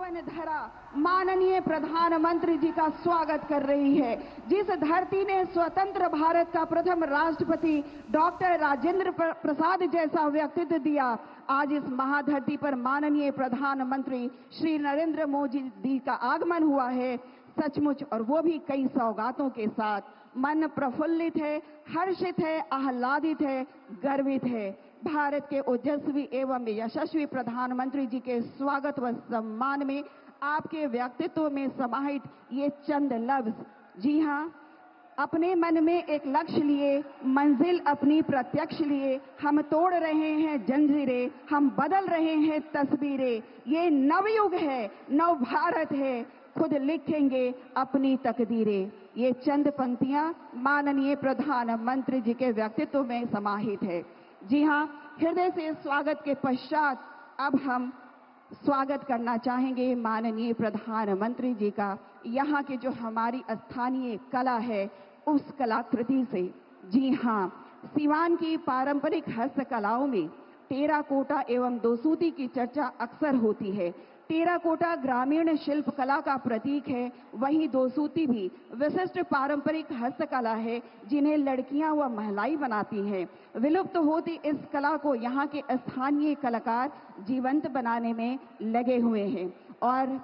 पावन धरा माननीय प्रधानमंत्री जी का स्वागत कर रही है। जिस धरती ने स्वतंत्र भारत का प्रथम राष्ट्रपति डॉक्टर राजेंद्र प्रसाद जैसा व्यक्तित्व दिया, आज इस महाधरती पर माननीय प्रधानमंत्री श्री नरेंद्र मोदी जी का आगमन हुआ है सचमुच, और वो भी कई सौगातों के साथ। मन प्रफुल्लित है, हर्षित है, आह्लादित है, गर्वित है। भारत के ओजस्वी एवं यशस्वी प्रधानमंत्री जी के स्वागत व सम्मान में आपके व्यक्तित्व में समाहित ये चंद लफ्ज, जी हाँ, अपने मन में एक लक्ष्य लिए, मंजिल अपनी प्रत्यक्ष लिए, हम तोड़ रहे हैं जंजीरें, हम बदल रहे हैं तस्वीरें। ये नवयुग है, नव भारत है, खुद लिखेंगे अपनी तकदीरें। ये चंद पंक्तियां माननीय प्रधानमंत्री जी के व्यक्तित्व में समाहित है। जी हाँ, हृदय से स्वागत के पश्चात अब हम स्वागत करना चाहेंगे माननीय प्रधानमंत्री जी का यहाँ के जो हमारी स्थानीय कला है उस कलाकृति से। जी हाँ, सिवान की पारंपरिक हस्तकलाओं में टेराकोटा एवं दोसूती की चर्चा अक्सर होती है। टेराकोटा ग्रामीण शिल्प कला का प्रतीक है, वहीं दोसूती भी विशिष्ट पारंपरिक हस्तकला है जिन्हें लड़कियां व महिलाएं बनाती हैं। विलुप्त होती इस कला को यहाँ के स्थानीय कलाकार जीवंत बनाने में लगे हुए हैं और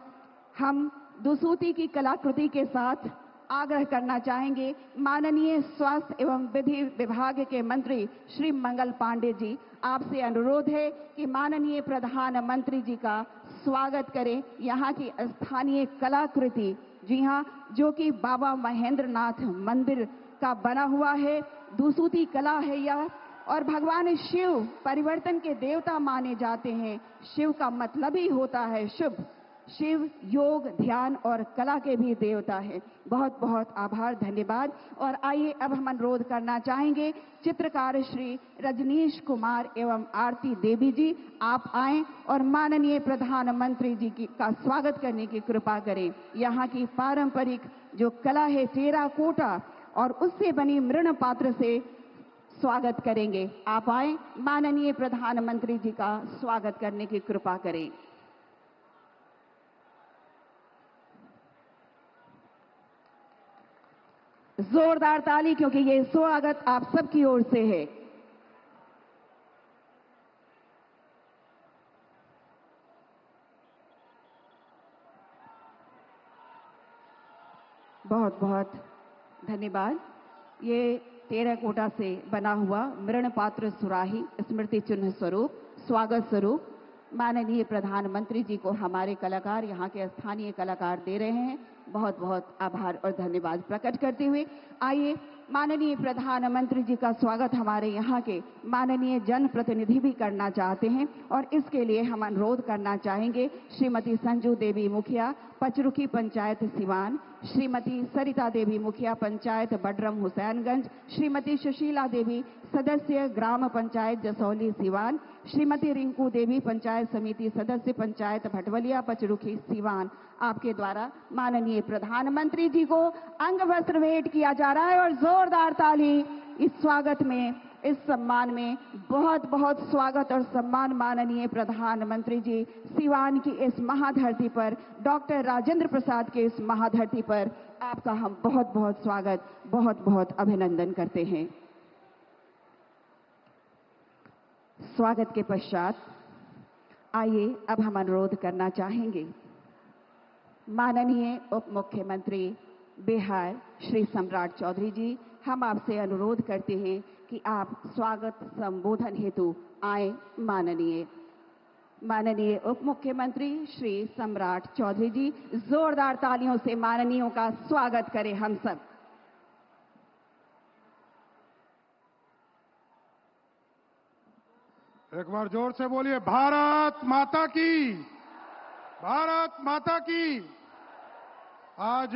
हम दोसूती की कलाकृति के साथ आग्रह करना चाहेंगे माननीय स्वास्थ्य एवं विधि विभाग के मंत्री श्री मंगल पांडे जी, आपसे अनुरोध है कि माननीय प्रधानमंत्री जी का स्वागत करें यहाँ की स्थानीय कलाकृति, जी हाँ, जो कि बाबा महेंद्र नाथ मंदिर का बना हुआ है। दोसूती कला है यह, और भगवान शिव परिवर्तन के देवता माने जाते हैं। शिव का मतलब ही होता है शुभ। शिव योग, ध्यान और कला के भी देवता है। बहुत बहुत आभार, धन्यवाद। और आइए अब हम अनुरोध करना चाहेंगे चित्रकार श्री रजनीश कुमार एवं आरती देवी जी, आप आएं और माननीय प्रधानमंत्री जी का स्वागत करने की कृपा करें। यहाँ की पारंपरिक जो कला है टेराकोटा और उससे बनी मृण पात्र से स्वागत करेंगे। आप आएं, माननीय प्रधानमंत्री जी का स्वागत करने की कृपा करें। जोरदार ताली, क्योंकि ये स्वागत आप सबकी ओर से है। बहुत बहुत धन्यवाद। ये टेराकोटा से बना हुआ मृण पात्र सुराही स्मृति चिन्ह स्वरूप स्वागत स्वरूप माननीय प्रधानमंत्री जी को हमारे कलाकार, यहाँ के स्थानीय कलाकार दे रहे हैं। बहुत बहुत आभार और धन्यवाद प्रकट करते हुए आइए माननीय प्रधानमंत्री जी का स्वागत हमारे यहाँ के माननीय जनप्रतिनिधि भी करना चाहते हैं और इसके लिए हम अनुरोध करना चाहेंगे श्रीमती संजू देवी मुखिया, पचरुखी पंचायत सिवान, श्रीमती सरिता देवी मुखिया, पंचायत बडरम हुसैनगंज, श्रीमती सुशीला देवी, सदस्य ग्राम पंचायत जसौली सिवान, श्रीमती रिंकू देवी, पंचायत समिति सदस्य, पंचायत भटवलिया, पचरुखी सिवान। आपके द्वारा माननीय प्रधानमंत्री जी को अंग वस्त्र भेंट किया जा रहा है और जोरदार ताली इस स्वागत में, इस सम्मान में। बहुत बहुत स्वागत और सम्मान माननीय प्रधानमंत्री जी सिवान की इस महाधरती पर, डॉक्टर राजेंद्र प्रसाद के इस महाधरती पर आपका हम बहुत बहुत स्वागत, बहुत बहुत अभिनंदन करते हैं। स्वागत के पश्चात आइए अब हम अनुरोध करना चाहेंगे माननीय उप मुख्यमंत्री बिहार श्री सम्राट चौधरी जी, हम आपसे अनुरोध करते हैं कि आप स्वागत संबोधन हेतु आए। माननीय उप मुख्यमंत्री श्री सम्राट चौधरी जी, जोरदार तालियों से माननीयों का स्वागत करें हम सब। एक बार जोर से बोलिए, भारत माता की, भारत माता की। आज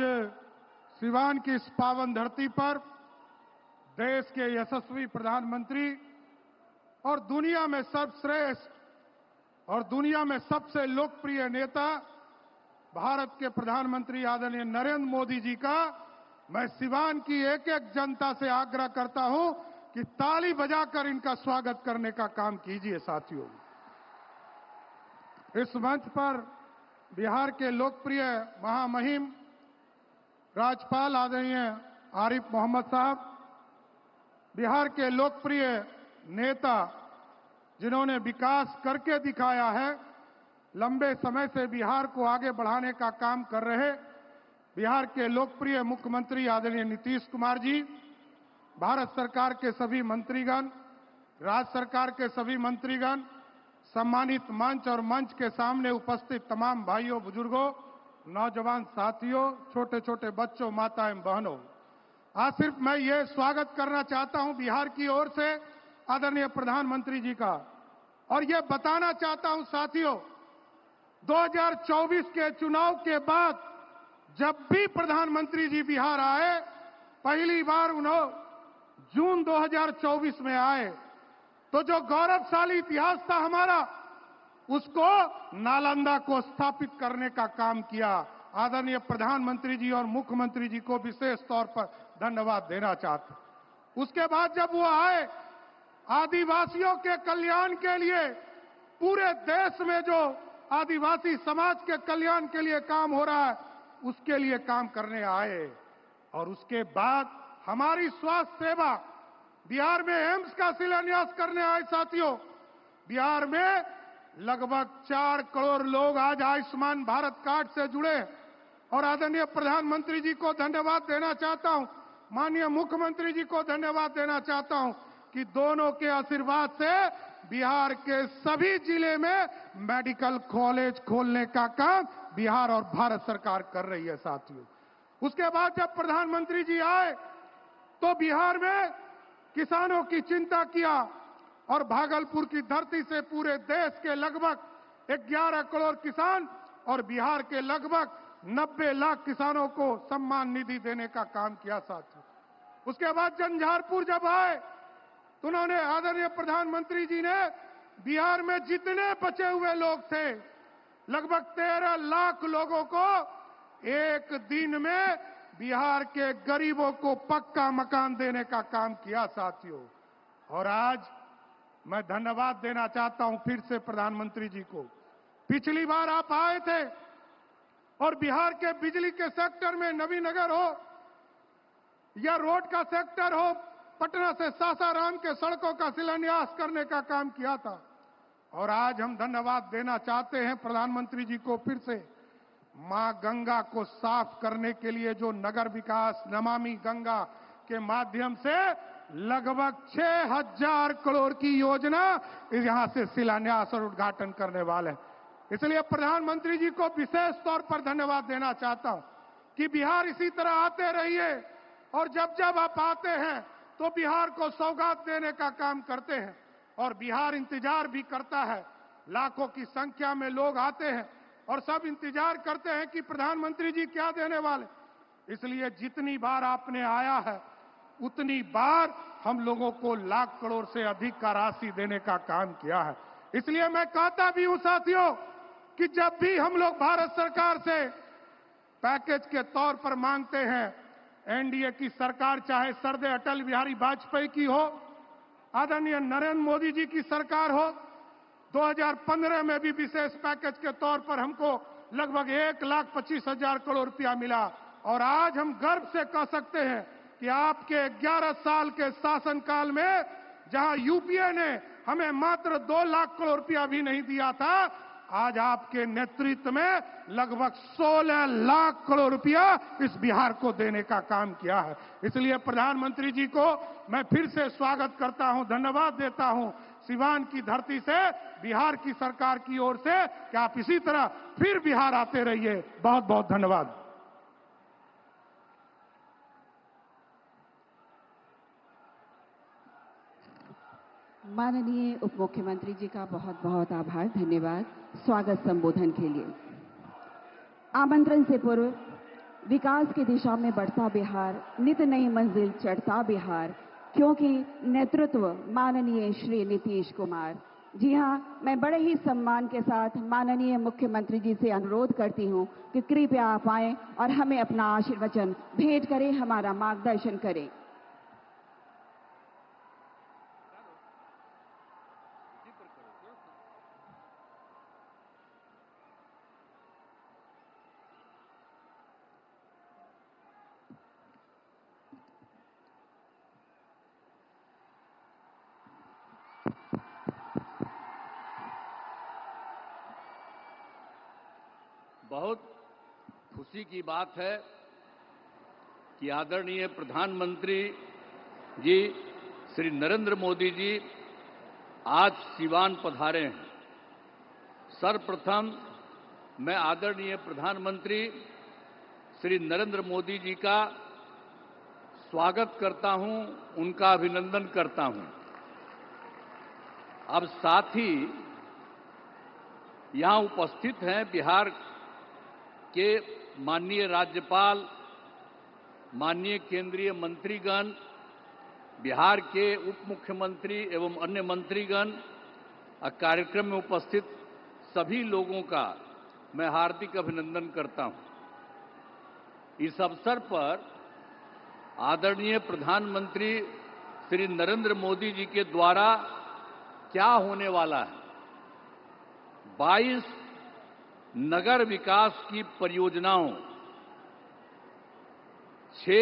सिवान की इस पावन धरती पर देश के यशस्वी प्रधानमंत्री और दुनिया में सर्वश्रेष्ठ और दुनिया में सबसे लोकप्रिय नेता भारत के प्रधानमंत्री आदरणीय नरेंद्र मोदी जी का मैं सिवान की एक एक जनता से आग्रह करता हूं कि ताली बजाकर इनका स्वागत करने का काम कीजिए। साथियों, इस मंच पर बिहार के लोकप्रिय महामहिम राज्यपाल आदरणीय आरिफ मोहम्मद साहब, बिहार के लोकप्रिय नेता जिन्होंने विकास करके दिखाया है, लंबे समय से बिहार को आगे बढ़ाने का काम कर रहे बिहार के लोकप्रिय मुख्यमंत्री आदरणीय नीतीश कुमार जी, भारत सरकार के सभी मंत्रीगण, राज्य सरकार के सभी मंत्रीगण, सम्मानित मंच और मंच के सामने उपस्थित तमाम भाइयों बुजुर्गों, नौजवान साथियों, छोटे छोटे बच्चों, माताएं बहनों, आज सिर्फ मैं ये स्वागत करना चाहता हूं बिहार की ओर से आदरणीय प्रधानमंत्री जी का, और ये बताना चाहता हूं साथियों, 2024 के चुनाव के बाद जब भी प्रधानमंत्री जी बिहार आए, पहली बार उन्होंने जून 2024 में आए, तो जो गौरवशाली इतिहास था हमारा, उसको नालंदा को स्थापित करने का काम किया। आदरणीय प्रधानमंत्री जी और मुख्यमंत्री जी को विशेष तौर पर धन्यवाद देना चाहते। उसके बाद जब वो आए, आदिवासियों के कल्याण के लिए, पूरे देश में जो आदिवासी समाज के कल्याण के लिए काम हो रहा है, उसके लिए काम करने आए। और उसके बाद हमारी स्वास्थ्य सेवा, बिहार में एम्स का शिलान्यास करने आए। साथियों, बिहार में लगभग 4 करोड़ लोग आज आयुष्मान भारत कार्ड से जुड़े, और आदरणीय प्रधानमंत्री जी को धन्यवाद देना चाहता हूं, माननीय मुख्यमंत्री जी को धन्यवाद देना चाहता हूं कि दोनों के आशीर्वाद से बिहार के सभी जिले में मेडिकल कॉलेज खोलने का काम बिहार और भारत सरकार कर रही है। साथियों, उसके बाद जब प्रधानमंत्री जी आए तो बिहार में किसानों की चिंता किया, और भागलपुर की धरती से पूरे देश के लगभग 11 करोड़ किसान और बिहार के लगभग 90 लाख किसानों को सम्मान निधि देने का काम किया। साथियों, उसके बाद झंझारपुर जब आए तो उन्होंने, आदरणीय प्रधानमंत्री जी ने बिहार में जितने बचे हुए लोग थे, लगभग 13 लाख लोगों को एक दिन में बिहार के गरीबों को पक्का मकान देने का काम किया। साथियों, और आज मैं धन्यवाद देना चाहता हूं फिर से प्रधानमंत्री जी को। पिछली बार आप आए थे और बिहार के बिजली के सेक्टर में नवीनगर हो या रोड का सेक्टर हो, पटना से सासाराम के सड़कों का शिलान्यास करने का काम किया था। और आज हम धन्यवाद देना चाहते हैं प्रधानमंत्री जी को फिर से, मां गंगा को साफ करने के लिए जो नगर विकास नमामि गंगा के माध्यम से लगभग 6000 करोड़ की योजना यहां से शिलान्यास और उद्घाटन करने वाले हैं। इसलिए प्रधानमंत्री जी को विशेष तौर पर धन्यवाद देना चाहता हूं कि बिहार इसी तरह आते रहिए, और जब जब आप आते हैं तो बिहार को सौगात देने का काम करते हैं, और बिहार इंतजार भी करता है। लाखों की संख्या में लोग आते हैं और सब इंतजार करते हैं कि प्रधानमंत्री जी क्या देने वाले। इसलिए जितनी बार आपने आया है, उतनी बार हम लोगों को लाख करोड़ से अधिक का राशि देने का काम किया है। इसलिए मैं कहता भी हूं साथियों कि जब भी हम लोग भारत सरकार से पैकेज के तौर पर मांगते हैं, एनडीए की सरकार चाहे सरदे अटल बिहारी वाजपेयी की हो, आदरणीय नरेंद्र मोदी जी की सरकार हो, 2015 में भी विशेष पैकेज के तौर पर हमको लगभग 1,25,000 करोड़ रुपया मिला, और आज हम गर्व से कह सकते हैं कि आपके 11 साल के शासनकाल में जहां यूपीए ने हमें मात्र 2 लाख करोड़ रुपया भी नहीं दिया था, आज आपके नेतृत्व में लगभग 16 लाख करोड़ रुपया इस बिहार को देने का काम किया है। इसलिए प्रधानमंत्री जी को मैं फिर से स्वागत करता हूं, धन्यवाद देता हूं सिवान की धरती से, बिहार की सरकार की ओर से, कि आप इसी तरह फिर बिहार आते रहिए। बहुत बहुत धन्यवाद। माननीय उप मुख्यमंत्री जी का बहुत बहुत आभार, धन्यवाद स्वागत संबोधन के लिए। आमंत्रण से पूर्व विकास की दिशा में बढ़ता बिहार, नित नई मंजिल चढ़ता बिहार, क्योंकि नेतृत्व माननीय श्री नीतीश कुमार। जी हां, मैं बड़े ही सम्मान के साथ माननीय मुख्यमंत्री जी से अनुरोध करती हूं कि कृपया आप आएं और हमें अपना आशीर्वचन भेंट करें, हमारा मार्गदर्शन करें। बहुत खुशी की बात है कि आदरणीय प्रधानमंत्री जी श्री नरेंद्र मोदी जी आज सिवान पधारे हैं। सर्वप्रथम मैं आदरणीय प्रधानमंत्री श्री नरेंद्र मोदी जी का स्वागत करता हूं, उनका अभिनंदन करता हूं। अब साथ ही यहां उपस्थित हैं बिहार के माननीय राज्यपाल, माननीय केंद्रीय मंत्रीगण, बिहार के उप मुख्यमंत्री एवं अन्य मंत्रीगण, कार्यक्रम में उपस्थित सभी लोगों का मैं हार्दिक अभिनंदन करता हूं। इस अवसर पर आदरणीय प्रधानमंत्री श्री नरेंद्र मोदी जी के द्वारा क्या होने वाला है, 22 नगर विकास की परियोजनाओं, 6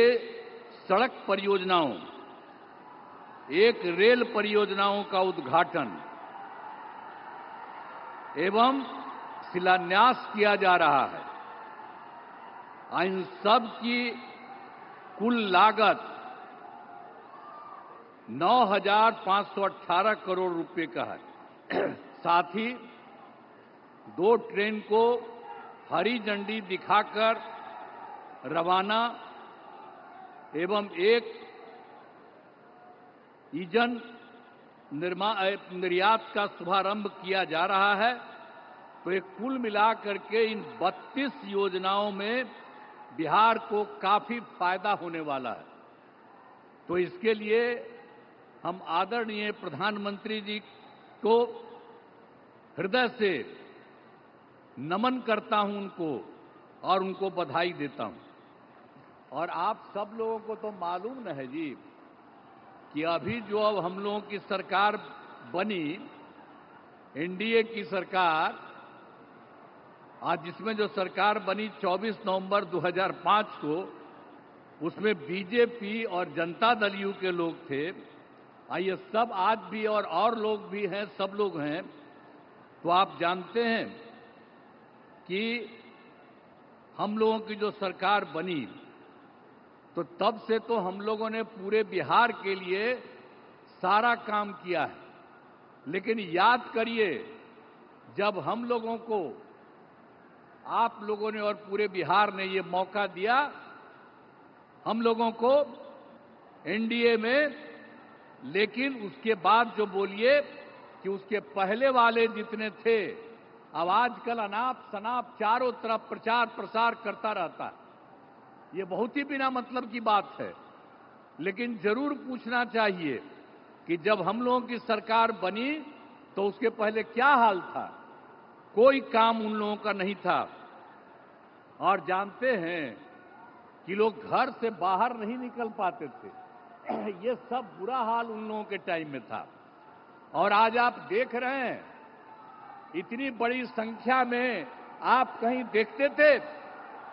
सड़क परियोजनाओं, 1 रेल परियोजनाओं का उद्घाटन एवं शिलान्यास किया जा रहा है। इन सब की कुल लागत 9,518 करोड़ रुपए का है। साथ ही 2 ट्रेन को हरी झंडी दिखाकर रवाना एवं 1 ईंधन निर्यात का शुभारंभ किया जा रहा है। तो एक कुल मिलाकर के इन 32 योजनाओं में बिहार को काफी फायदा होने वाला है। तो इसके लिए हम आदरणीय प्रधानमंत्री जी को हृदय से नमन करता हूं उनको और उनको बधाई देता हूं। और आप सब लोगों को तो मालूम न है जी कि अभी जो अब हम लोगों की सरकार बनी, एनडीए की सरकार, आज जिसमें जो सरकार बनी 24 नवंबर 2005 को, उसमें बीजेपी और जनता दल यू के लोग थे। ये सब आज भी और लोग भी हैं, सब लोग हैं। तो आप जानते हैं कि हम लोगों की जो सरकार बनी तो तब से तो हम लोगों ने पूरे बिहार के लिए सारा काम किया है। लेकिन याद करिए, जब हम लोगों को, आप लोगों ने और पूरे बिहार ने ये मौका दिया, हम लोगों को एनडीए में, लेकिन उसके बाद जो बोलिए कि उसके पहले वाले जितने थे, अब आजकल अनाप शनाप चारों तरफ प्रचार प्रसार करता रहता है। ये बहुत ही बिना मतलब की बात है। लेकिन जरूर पूछना चाहिए कि जब हम लोगों की सरकार बनी तो उसके पहले क्या हाल था। कोई काम उन लोगों का नहीं था। और जानते हैं कि लोग घर से बाहर नहीं निकल पाते थे। ये सब बुरा हाल उन लोगों के टाइम में था। और आज आप देख रहे हैं, इतनी बड़ी संख्या में आप कहीं देखते थे?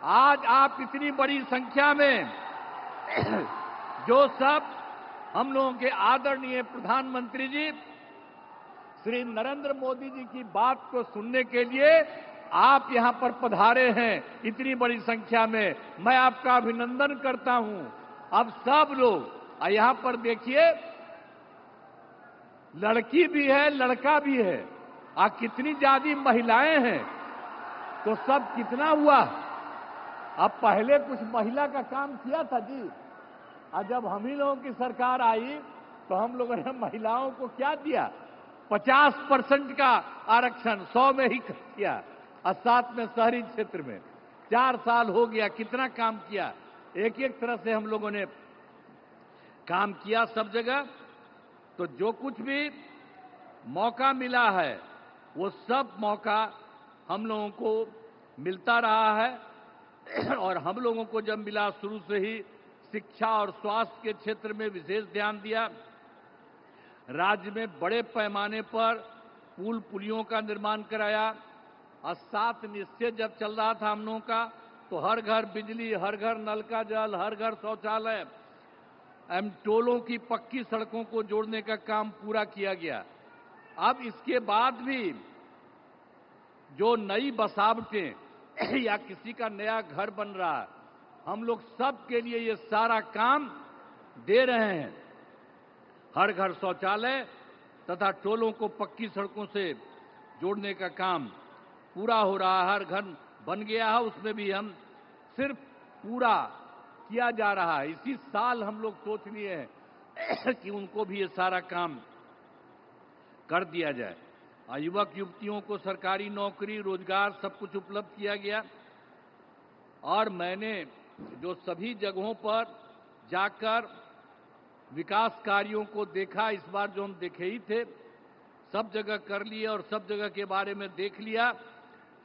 आज आप इतनी बड़ी संख्या में जो सब हम लोगों के आदरणीय प्रधानमंत्री जी श्री नरेंद्र मोदी जी की बात को सुनने के लिए आप यहां पर पधारे हैं, इतनी बड़ी संख्या में, मैं आपका अभिनंदन करता हूं। अब सब लोग यहां पर देखिए, लड़की भी है, लड़का भी है, कितनी ज्यादा महिलाएं हैं। तो सब कितना हुआ। अब पहले कुछ महिला का काम किया था जी, और जब हम ही लोगों की सरकार आई तो हम लोगों ने महिलाओं को क्या दिया, 50% का आरक्षण 100 में ही किया, और साथ में शहरी क्षेत्र में 4 साल हो गया। कितना काम किया, एक एक तरह से हम लोगों ने काम किया सब जगह। तो जो कुछ भी मौका मिला है वो सब मौका हम लोगों को मिलता रहा है। और हम लोगों को जब मिला, शुरू से ही शिक्षा और स्वास्थ्य के क्षेत्र में विशेष ध्यान दिया। राज्य में बड़े पैमाने पर पुल पुलियों का निर्माण कराया। और 7 निश्चय जब चल रहा था हम लोगों का, तो हर घर बिजली, हर घर नल का जल, हर घर शौचालय, टोलों की पक्की सड़कों को जोड़ने का काम पूरा किया गया। अब इसके बाद भी जो नई बसावटें या किसी का नया घर बन रहा है, हम लोग सब के लिए ये सारा काम दे रहे हैं। हर घर शौचालय तथा टोलों को पक्की सड़कों से जोड़ने का काम पूरा हो रहा है। हर घर बन गया है, उसमें भी हम सिर्फ पूरा किया जा रहा है। इसी साल हम लोग सोच लिए हैं कि उनको भी ये सारा काम कर दिया जाए। युवक युवतियों को सरकारी नौकरी, रोजगार सब कुछ उपलब्ध किया गया। और मैंने जो सभी जगहों पर जाकर विकास कार्यों को देखा, इस बार जो हम देखे ही थे, सब जगह कर लिए और सब जगह के बारे में देख लिया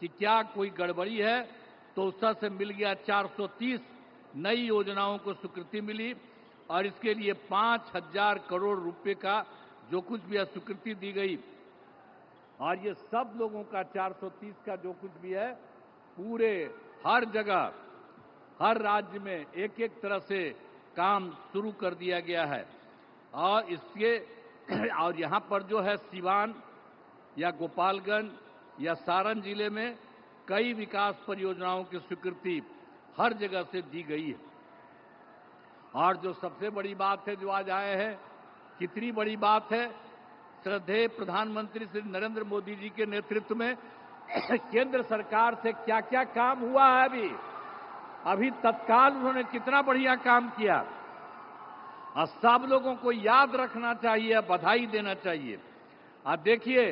कि क्या कोई गड़बड़ी है, तो उससे से मिल गया 430 नई योजनाओं को स्वीकृति मिली और इसके लिए 5,000 करोड़ रुपए का जो कुछ भी स्वीकृति दी गई। और ये सब लोगों का 430 का जो कुछ भी है, पूरे हर जगह हर राज्य में एक एक तरह से काम शुरू कर दिया गया है। और इसके और यहाँ पर जो है सिवान या गोपालगंज या सारण जिले में कई विकास परियोजनाओं की स्वीकृति हर जगह से दी गई है। और जो सबसे बड़ी बात है जो आज आए हैं, कितनी बड़ी बात है, श्रद्धेय प्रधानमंत्री श्री नरेंद्र मोदी जी के नेतृत्व में केंद्र सरकार से क्या क्या काम हुआ है। अभी तत्काल उन्होंने कितना बढ़िया काम किया और सब लोगों को याद रखना चाहिए, बधाई देना चाहिए। आप देखिए,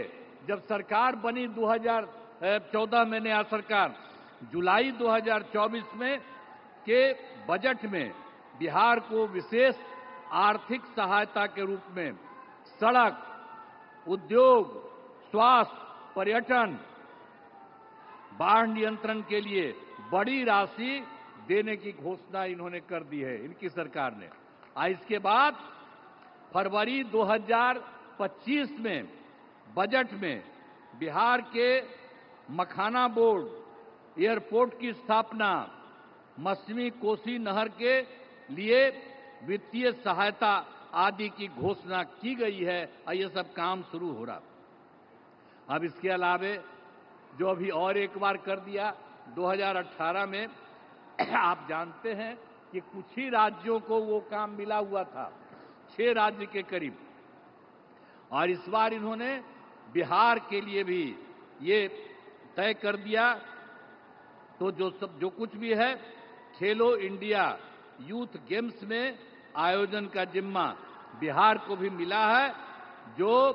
जब सरकार बनी 2014 में नया सरकार, जुलाई 2024 में के बजट में बिहार को विशेष आर्थिक सहायता के रूप में सड़क, उद्योग, स्वास्थ्य, पर्यटन, बाढ़ नियंत्रण के लिए बड़ी राशि देने की घोषणा इन्होंने कर दी है, इनकी सरकार ने। इसके बाद फरवरी 2025 में बजट में बिहार के मखाना बोर्ड, एयरपोर्ट की स्थापना, मछली कोसी नहर के लिए वित्तीय सहायता आदि की घोषणा की गई है और ये सब काम शुरू हो रहा। अब इसके अलावे जो अभी और एक बार कर दिया 2018 में, आप जानते हैं कि कुछ ही राज्यों को वो काम मिला हुआ था, 6 राज्य के करीब, और इस बार इन्होंने बिहार के लिए भी ये तय कर दिया। तो जो कुछ भी है, खेलो इंडिया यूथ गेम्स में आयोजन का जिम्मा बिहार को भी मिला है, जो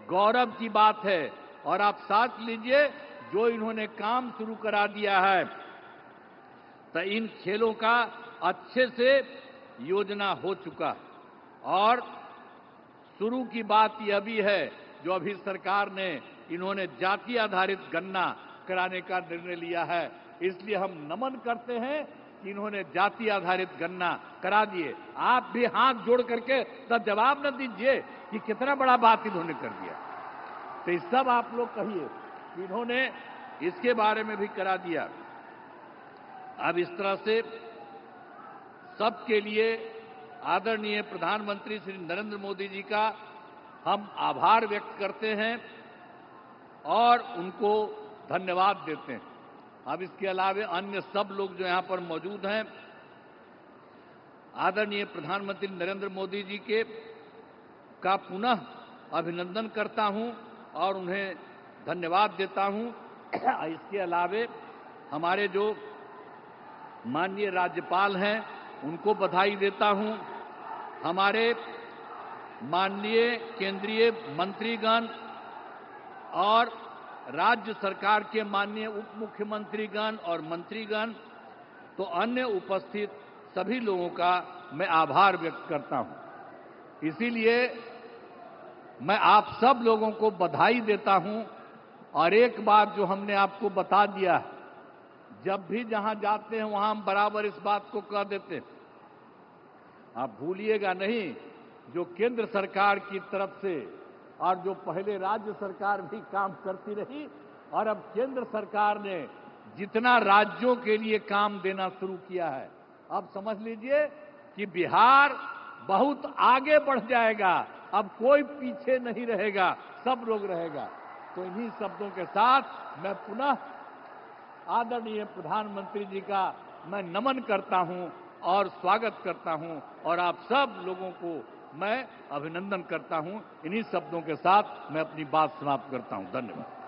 गौरव की बात है। और आप साथ लीजिए, जो इन्होंने काम शुरू करा दिया है, तो इन खेलों का अच्छे से योजना हो चुका। और शुरू की बात यह भी है, जो अभी सरकार ने इन्होंने जाति आधारित गणना कराने का निर्णय लिया है, इसलिए हम नमन करते हैं कि इन्होंने जाति आधारित गणना करा दिए। आप भी हाथ जोड़ करके तब जवाब न दीजिए कि कितना बड़ा बात इन्होंने कर दिया। तो इस सब आप लोग कहिए कि इन्होंने इसके बारे में भी करा दिया। अब इस तरह से सबके लिए आदरणीय प्रधानमंत्री श्री नरेंद्र मोदी जी का हम आभार व्यक्त करते हैं और उनको धन्यवाद देते हैं। अब इसके अलावा अन्य सब लोग जो यहां पर मौजूद हैं, आदरणीय प्रधानमंत्री नरेंद्र मोदी जी के का पुनः अभिनंदन करता हूं और उन्हें धन्यवाद देता हूं। इसके अलावा हमारे जो माननीय राज्यपाल हैं, उनको बधाई देता हूं। हमारे माननीय केंद्रीय मंत्रीगण और राज्य सरकार के माननीय उप मुख्यमंत्रीगण और मंत्रीगण, तो अन्य उपस्थित सभी लोगों का मैं आभार व्यक्त करता हूं। इसीलिए मैं आप सब लोगों को बधाई देता हूं। और एक बात जो हमने आपको बता दिया, जब भी जहां जाते हैं वहां हम बराबर इस बात को कह देते हैं, आप भूलिएगा नहीं, जो केंद्र सरकार की तरफ से और जो पहले राज्य सरकार भी काम करती रही, और अब केंद्र सरकार ने जितना राज्यों के लिए काम देना शुरू किया है, अब समझ लीजिए कि बिहार बहुत आगे बढ़ जाएगा। अब कोई पीछे नहीं रहेगा, सब लोग रहेगा। तो इन्हीं शब्दों के साथ मैं पुनः आदरणीय प्रधानमंत्री जी का मैं नमन करता हूं और स्वागत करता हूं और आप सब लोगों को मैं अभिनंदन करता हूं। इन्हीं शब्दों के साथ मैं अपनी बात समाप्त करता हूं। धन्यवाद।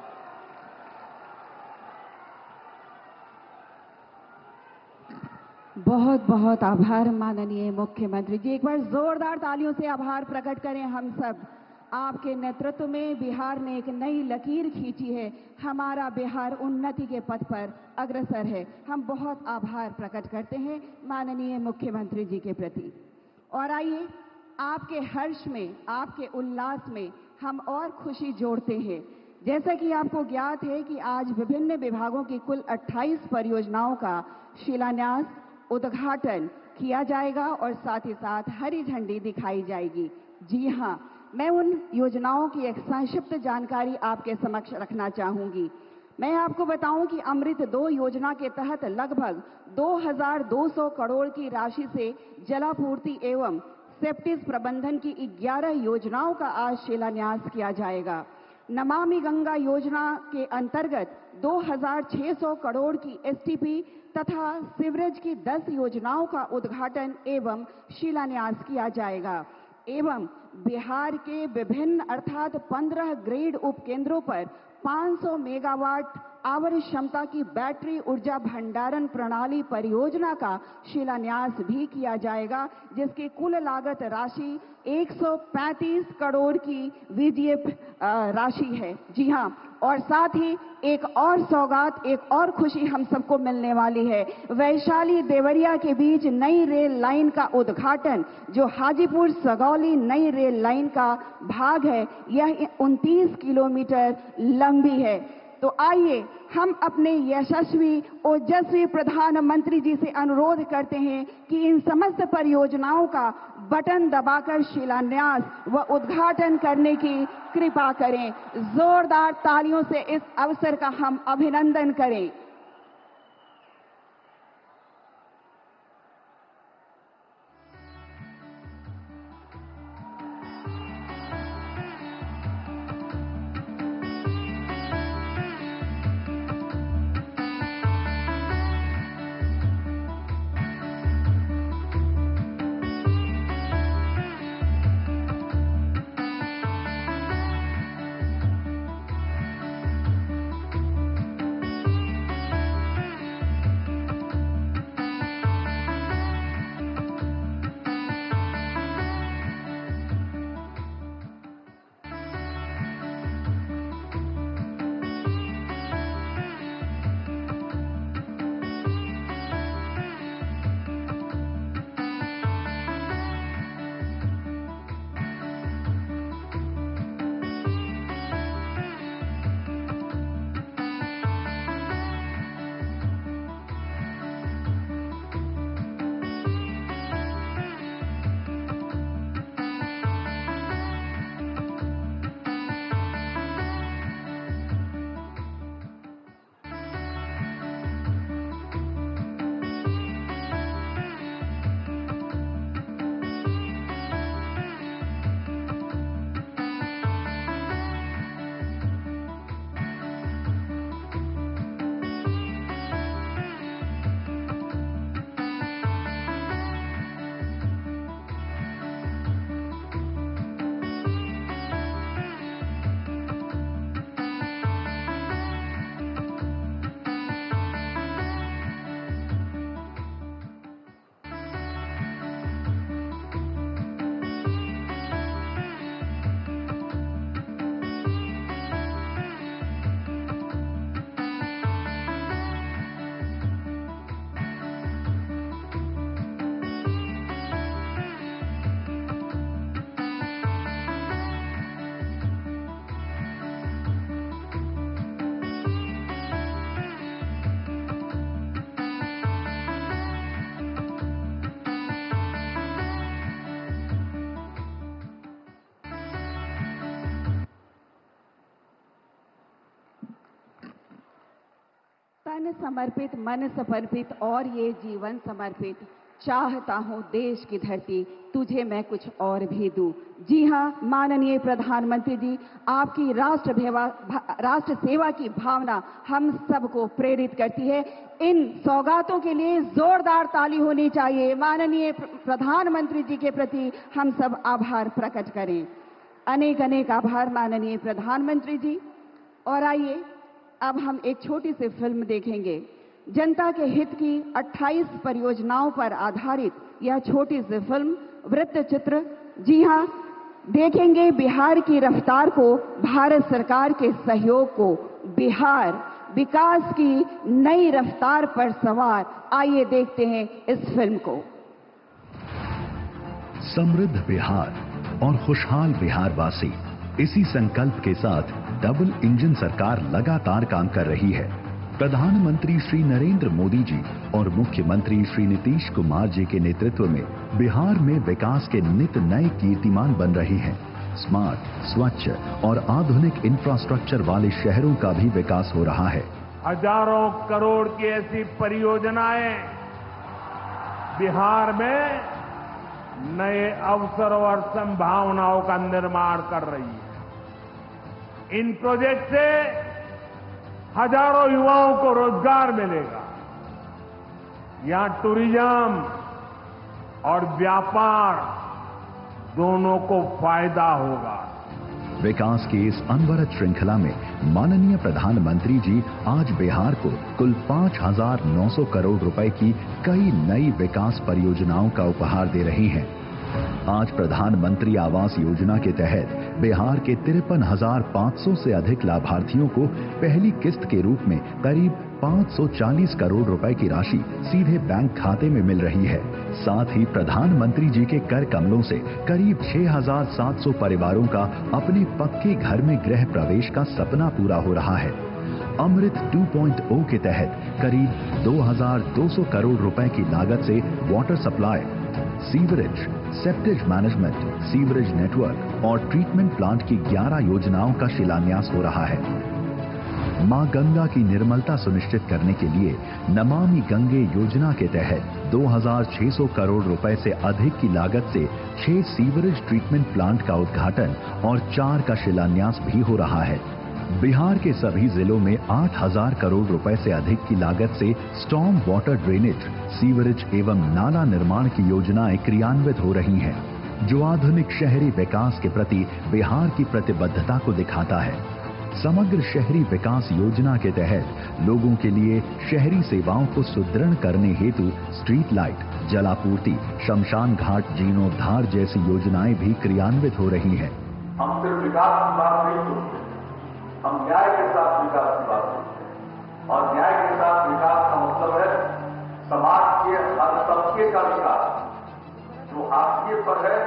बहुत बहुत आभार माननीय मुख्यमंत्री जी। एक बार जोरदार तालियों से आभार प्रकट करें हम सब। आपके नेतृत्व में बिहार ने एक नई लकीर खींची है। हमारा बिहार उन्नति के पथ पर अग्रसर है। हम बहुत आभार प्रकट करते हैं माननीय मुख्यमंत्री जी के प्रति। और आइए, आपके हर्ष में, आपके उल्लास में हम और खुशी जोड़ते हैं। जैसा कि आपको ज्ञात है कि आज विभिन्न विभागों की कुल 28 परियोजनाओं का शिलान्यास, उद्घाटन किया जाएगा और साथ ही साथ हरी झंडी दिखाई जाएगी। जी हां, मैं उन योजनाओं की एक संक्षिप्त जानकारी आपके समक्ष रखना चाहूंगी। मैं आपको बताऊं कि अमृत 2 योजना के तहत लगभग 2200 करोड़ की राशि से जलापूर्ति एवं सेप्टिस प्रबंधन की 11 योजनाओं का आज शिलान्यास किया जाएगा। नमामि गंगा योजना के अंतर्गत 2600 करोड़ की एसटीपी तथा सीवरेज की 10 योजनाओं का उद्घाटन एवं शिलान्यास किया जाएगा एवं बिहार के विभिन्न अर्थात 15 ग्रिड उपकेंद्रों पर 500 मेगावाट आवर क्षमता की बैटरी ऊर्जा भंडारण प्रणाली परियोजना का शिलान्यास भी किया जाएगा, जिसकी कुल लागत राशि 135 करोड़ की वीजीएफ राशि है। जी हां, और साथ ही एक और सौगात, एक और खुशी हम सबको मिलने वाली है। वैशाली देवरिया के बीच नई रेल लाइन का उद्घाटन, जो हाजीपुर सगौली नई रेल लाइन का भाग है, यह 29 किलोमीटर लंबी है। तो आइए हम अपने यशस्वी ओजस्वी प्रधानमंत्री जी से अनुरोध करते हैं कि इन समस्त परियोजनाओं का बटन दबाकर शिलान्यास व उद्घाटन करने की कृपा करें। जोरदार तालियों से इस अवसर का हम अभिनंदन करें। तन समर्पित, मन समर्पित और ये जीवन समर्पित। चाहता हूं देश की धरती तुझे मैं कुछ और भी दूं। जी हां माननीय प्रधानमंत्री जी, आपकी राष्ट्र सेवा की भावना हम सबको प्रेरित करती है। इन सौगातों के लिए जोरदार ताली होनी चाहिए। माननीय प्रधानमंत्री जी के प्रति हम सब आभार प्रकट करें। अनेक अनेक आभार माननीय प्रधानमंत्री जी। और आइए अब हम एक छोटी सी फिल्म देखेंगे। जनता के हित की 28 परियोजनाओं पर आधारित यह छोटी सी फिल्म वृत्त चित्र। जी हां, देखेंगे बिहार की रफ्तार को, भारत सरकार के सहयोग को, बिहार विकास की नई रफ्तार पर सवार। आइए देखते हैं इस फिल्म को। समृद्ध बिहार और खुशहाल बिहारवासी, इसी संकल्प के साथ डबल इंजन सरकार लगातार काम कर रही है। प्रधानमंत्री श्री नरेंद्र मोदी जी और मुख्यमंत्री श्री नीतीश कुमार जी के नेतृत्व में बिहार में विकास के नित नए कीर्तिमान बन रहे हैं। स्मार्ट, स्वच्छ और आधुनिक इंफ्रास्ट्रक्चर वाले शहरों का भी विकास हो रहा है। हजारों करोड़ की ऐसी परियोजनाएं बिहार में नए अवसर और संभावनाओं का निर्माण कर रही है। इन प्रोजेक्ट से हजारों युवाओं को रोजगार मिलेगा। यहां टूरिज्म और व्यापार दोनों को फायदा होगा। विकास की इस अनवरत श्रृंखला में माननीय प्रधानमंत्री जी आज बिहार को कुल 5,900 करोड़ रुपए की कई नई विकास परियोजनाओं का उपहार दे रही हैं। आज प्रधानमंत्री आवास योजना के तहत बिहार के 53,500 से अधिक लाभार्थियों को पहली किस्त के रूप में करीब 540 करोड़ रुपए की राशि सीधे बैंक खाते में मिल रही है। साथ ही प्रधानमंत्री जी के कर कमलों से करीब 6,700 परिवारों का अपने पक्के घर में गृह प्रवेश का सपना पूरा हो रहा है। अमृत 2.0 के तहत करीब 2,200 करोड़ रुपए की लागत से water supply, sewerage, septage management, sewerage network और ट्रीटमेंट प्लांट की 11 योजनाओं का शिलान्यास हो रहा है। मां गंगा की निर्मलता सुनिश्चित करने के लिए नमामि गंगे योजना के तहत 2,600 करोड़ रुपए से अधिक की लागत से 6 सीवरेज ट्रीटमेंट प्लांट का उद्घाटन और 4 का शिलान्यास भी हो रहा है। बिहार के सभी जिलों में 8,000 करोड़ रुपए से अधिक की लागत से स्टॉर्म वाटर ड्रेनेज, सीवरेज एवं नाला निर्माण की योजनाएं क्रियान्वित हो रही हैं, जो आधुनिक शहरी विकास के प्रति बिहार की प्रतिबद्धता को दिखाता है। समग्र शहरी विकास योजना के तहत लोगों के लिए शहरी सेवाओं को सुदृढ़ करने हेतु स्ट्रीट लाइट, जलापूर्ति, शमशान घाट जीर्णोद्धार जैसी योजनाएं भी क्रियान्वित हो रही हैं। हम सिर्फ विकास की बात नहीं सोचते, हम न्याय के साथ विकास की बात करते हैं। और न्याय के साथ विकास का मतलब है समाज के हर तबके का विकास। जो हाशिए पर है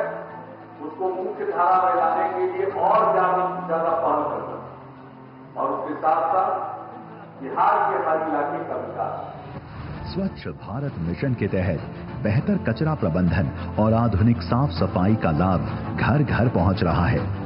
उसको मुख्य धारा में लाने के लिए और ज्यादा पहल करना और उसके साथ साथ बिहार के हर इलाके का विकास। स्वच्छ भारत मिशन के तहत बेहतर कचरा प्रबंधन और आधुनिक साफ सफाई का लाभ घर घर पहुंच रहा है।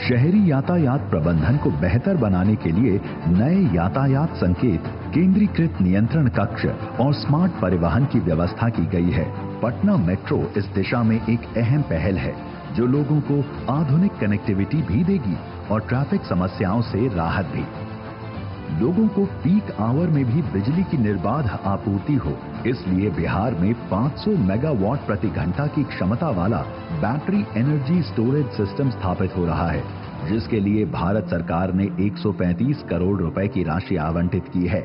शहरी यातायात प्रबंधन को बेहतर बनाने के लिए नए यातायात संकेत, केंद्रीकृत नियंत्रण कक्ष और स्मार्ट परिवहन की व्यवस्था की गई है। पटना मेट्रो इस दिशा में एक अहम पहल है, जो लोगों को आधुनिक कनेक्टिविटी भी देगी और ट्रैफिक समस्याओं से राहत भी। लोगों को पीक आवर में भी बिजली की निर्बाध आपूर्ति हो, इसलिए बिहार में 500 मेगावाट प्रति घंटा की क्षमता वाला बैटरी एनर्जी स्टोरेज सिस्टम स्थापित हो रहा है, जिसके लिए भारत सरकार ने 135 करोड़ रुपए की राशि आवंटित की है।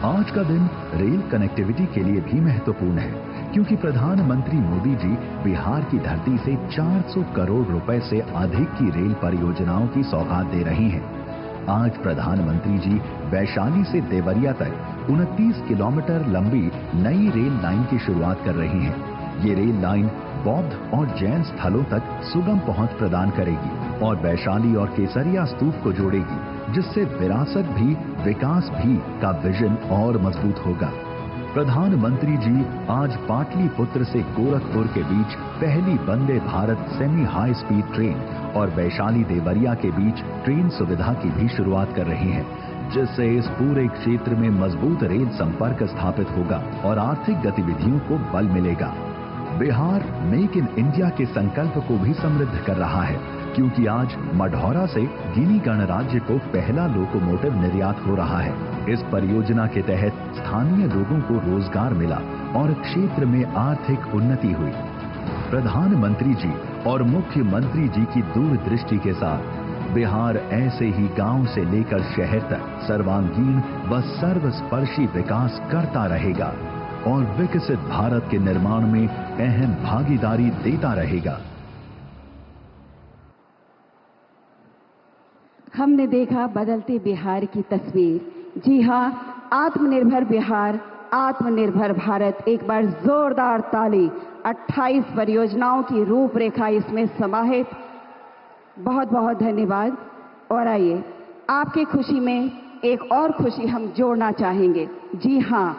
आज का दिन रेल कनेक्टिविटी के लिए भी महत्वपूर्ण है, क्योंकि प्रधानमंत्री मोदी जी बिहार की धरती से 400 करोड़ रुपए से अधिक की रेल परियोजनाओं की सौगात दे रही हैं। आज प्रधानमंत्री जी वैशाली से देवरिया तक 29 किलोमीटर लंबी नई रेल लाइन की शुरुआत कर रही हैं। ये रेल लाइन बौद्ध और जैन स्थलों तक सुगम पहुंच प्रदान करेगी और वैशाली और केसरिया स्तूप को जोड़ेगी, जिससे विरासत भी विकास भी का विजन और मजबूत होगा। प्रधानमंत्री जी आज पाटलिपुत्र से गोरखपुर के बीच पहली Vande Bharat semi high speed train और वैशाली देवरिया के बीच ट्रेन सुविधा की भी शुरुआत कर रही हैं, जिससे इस पूरे क्षेत्र में मजबूत रेल संपर्क स्थापित होगा और आर्थिक गतिविधियों को बल मिलेगा। बिहार मेक इन इंडिया के संकल्प को भी समृद्ध कर रहा है, क्योंकि आज मढ़ौरा से गिनी गणराज्य को पहला लोकोमोटिव निर्यात हो रहा है। इस परियोजना के तहत स्थानीय लोगों को रोजगार मिला और क्षेत्र में आर्थिक उन्नति हुई। प्रधानमंत्री जी और मुख्यमंत्री जी की दूरदृष्टि के साथ बिहार ऐसे ही गांव से लेकर शहर तक सर्वांगीण व सर्वस्पर्शी विकास करता रहेगा और विकसित भारत के निर्माण में अहम भागीदारी देता रहेगा। हमने देखा बदलते बिहार की तस्वीर। जी हां, आत्मनिर्भर बिहार, आत्मनिर्भर भारत। एक बार जोरदार ताली। 28 परियोजनाओं की रूपरेखा इसमें समाहित। बहुत बहुत धन्यवाद। और आइए, आपकी खुशी में एक और खुशी हम जोड़ना चाहेंगे। जी हां,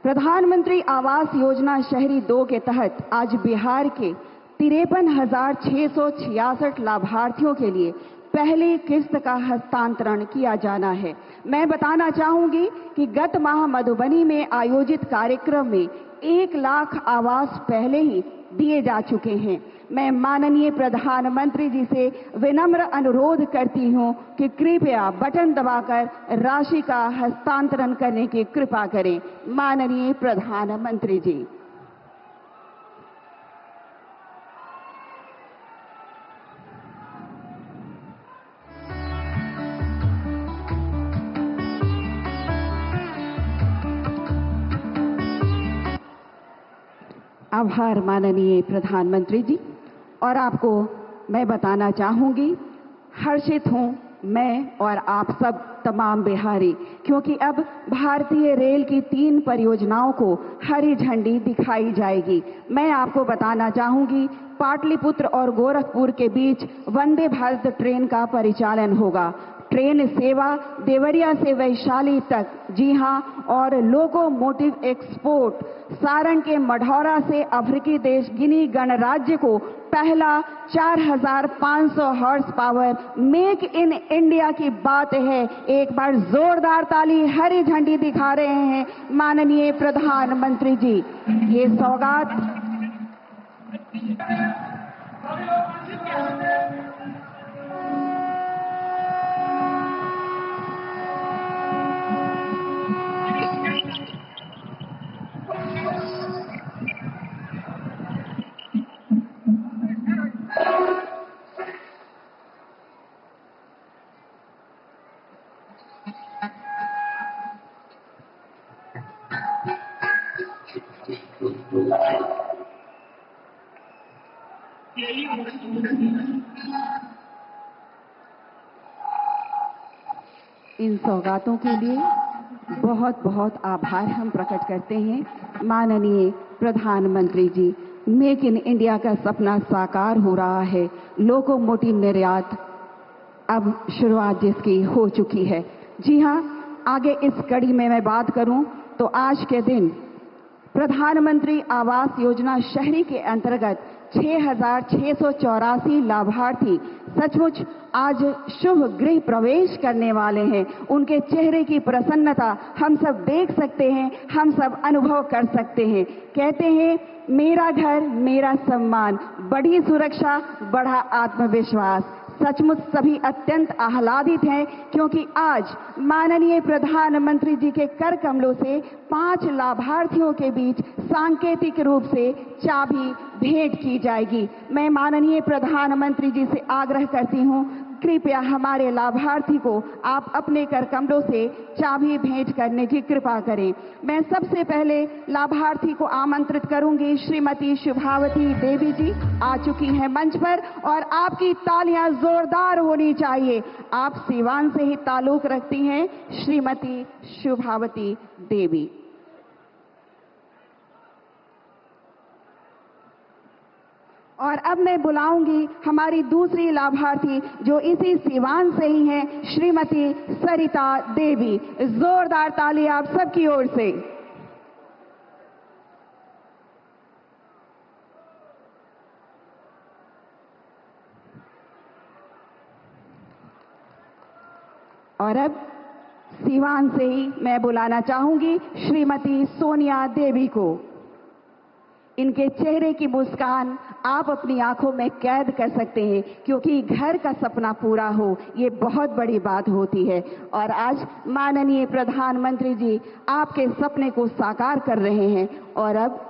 प्रधानमंत्री आवास योजना शहरी 2 के तहत आज बिहार के 53,666 लाभार्थियों के लिए पहली किस्त का हस्तांतरण किया जाना है। मैं बताना चाहूंगी कि गत माह मधुबनी में आयोजित कार्यक्रम में 1 लाख आवास पहले ही दिए जा चुके हैं। मैं माननीय प्रधानमंत्री जी से विनम्र अनुरोध करती हूं कि कृपया बटन दबाकर राशि का हस्तांतरण करने की कृपा करें। माननीय प्रधानमंत्री जी। आभार माननीय प्रधानमंत्री जी। और आपको मैं बताना चाहूंगी, हर्षित हूं मैं और आप सब तमाम बिहारी, क्योंकि अब भारतीय रेल की 3 परियोजनाओं को हरी झंडी दिखाई जाएगी। मैं आपको बताना चाहूंगी, पाटलिपुत्र और गोरखपुर के बीच वंदे भारत ट्रेन का परिचालन होगा। ट्रेन सेवा देवरिया से वैशाली तक। जी हां, और लोकोमोटिव एक्सपोर्ट सारण के मढ़ौरा से अफ्रीकी देश गिनी गणराज्य को पहला 4,500 horse power make in India की बात है। एक बार जोरदार ताली, हरी झंडी दिखा रहे हैं माननीय प्रधानमंत्री जी। ये सौगात इन सौगातों के लिए बहुत बहुत आभार हम प्रकट करते हैं माननीय प्रधानमंत्री जी। मेक इन इंडिया का सपना साकार हो रहा है। लोकोमोटिव निर्यात अब शुरुआत जिसकी हो चुकी है। जी हां, आगे इस कड़ी में मैं बात करूं तो आज के दिन प्रधानमंत्री आवास योजना शहरी के अंतर्गत 6,684 लाभार्थी सचमुच आज शुभ गृह प्रवेश करने वाले हैं। उनके चेहरे की प्रसन्नता हम सब देख सकते हैं, हम सब अनुभव कर सकते हैं। कहते हैं, मेरा घर मेरा सम्मान, बढ़ी सुरक्षा बढ़ा आत्मविश्वास। सचमुच सभी अत्यंत आह्लादित हैं, क्योंकि आज माननीय प्रधानमंत्री जी के कर कमलों से 5 लाभार्थियों के बीच सांकेतिक रूप से चाबी भेंट की जाएगी। मैं माननीय प्रधानमंत्री जी से आग्रह करती हूं, कृपया हमारे लाभार्थी को आप अपने कर कमलों से चाबी भेंट करने की कृपा करें। मैं सबसे पहले लाभार्थी को आमंत्रित करूंगी। श्रीमती शुभावती देवी जी आ चुकी हैं मंच पर और आपकी तालियां जोरदार होनी चाहिए। आप सीवान से ही ताल्लुक रखती हैं, श्रीमती शुभावती देवी। और अब मैं बुलाऊंगी हमारी दूसरी लाभार्थी जो इसी सीवान से ही हैं, श्रीमती सरिता देवी। जोरदार ताली आप सबकी ओर से। और अब सीवान से ही मैं बुलाना चाहूंगी श्रीमती सोनिया देवी को। इनके चेहरे की मुस्कान आप अपनी आंखों में कैद कर सकते हैं, क्योंकि घर का सपना पूरा हो ये बहुत बड़ी बात होती है। और आज माननीय प्रधानमंत्री जी आपके सपने को साकार कर रहे हैं। और अब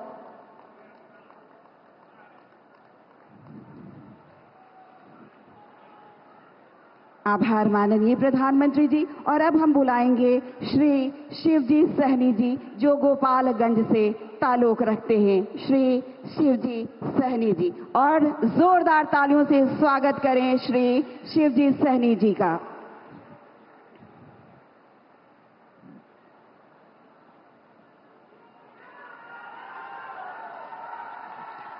आभार माननीय प्रधानमंत्री जी। और अब हम बुलाएंगे श्री शिवजी सहनी जी, जो गोपालगंज से ताल्लुक रखते हैं। श्री शिवजी सहनी जी, और जोरदार तालियों से स्वागत करें श्री शिवजी सहनी जी का।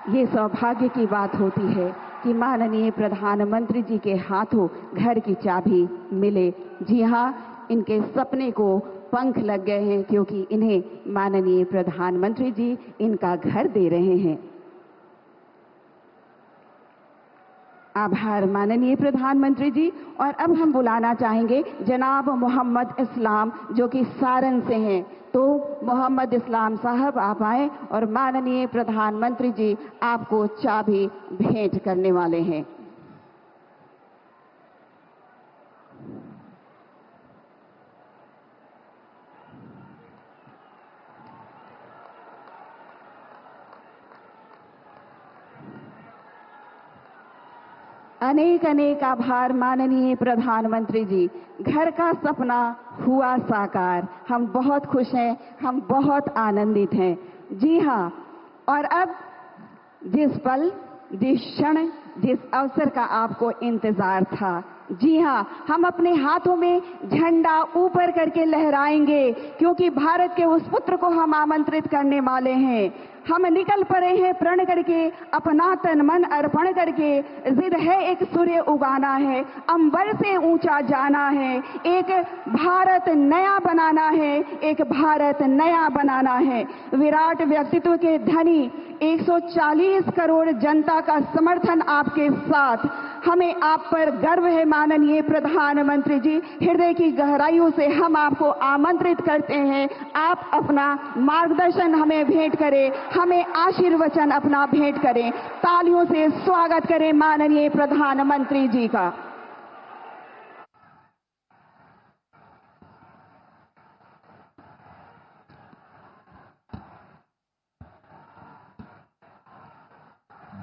ये सौभाग्य की बात होती है कि माननीय प्रधानमंत्री जी के हाथों घर की चाबी मिले। जी हाँ, इनके सपने को पंख लग गए हैं, क्योंकि इन्हें माननीय प्रधानमंत्री जी इनका घर दे रहे हैं। आभार माननीय प्रधानमंत्री जी। और अब हम बुलाना चाहेंगे जनाब मोहम्मद इस्लाम, जो कि सारण से हैं। तो मोहम्मद इस्लाम साहब आप आए और माननीय प्रधानमंत्री जी आपको चाबी भेंट करने वाले हैं। अनेक अनेक आभार माननीय प्रधानमंत्री जी। घर का सपना हुआ साकार। हम बहुत खुश हैं, हम बहुत आनंदित हैं। जी हाँ, और अब जिस पल, जिस क्षण, जिस अवसर का आपको इंतजार था, जी हाँ, हम अपने हाथों में झंडा ऊपर करके लहराएंगे, क्योंकि भारत के उस पुत्र को हम आमंत्रित करने वाले हैं। हम निकल पड़े हैं प्रण करके, अपना तन मन अर्पण करके। जिद है एक सूर्य उगाना है, अंबर से ऊंचा जाना है, एक भारत नया बनाना है, एक भारत नया बनाना है। विराट व्यक्तित्व के धनी 140 करोड़ जनता का समर्थन आपके साथ। हमें आप पर गर्व है माननीय प्रधानमंत्री जी। हृदय की गहराइयों से हम आपको आमंत्रित करते हैं, आप अपना मार्गदर्शन हमें भेंट करें, हमें आशीर्वचन अपना भेंट करें। तालियों से स्वागत करें माननीय प्रधानमंत्री जी का।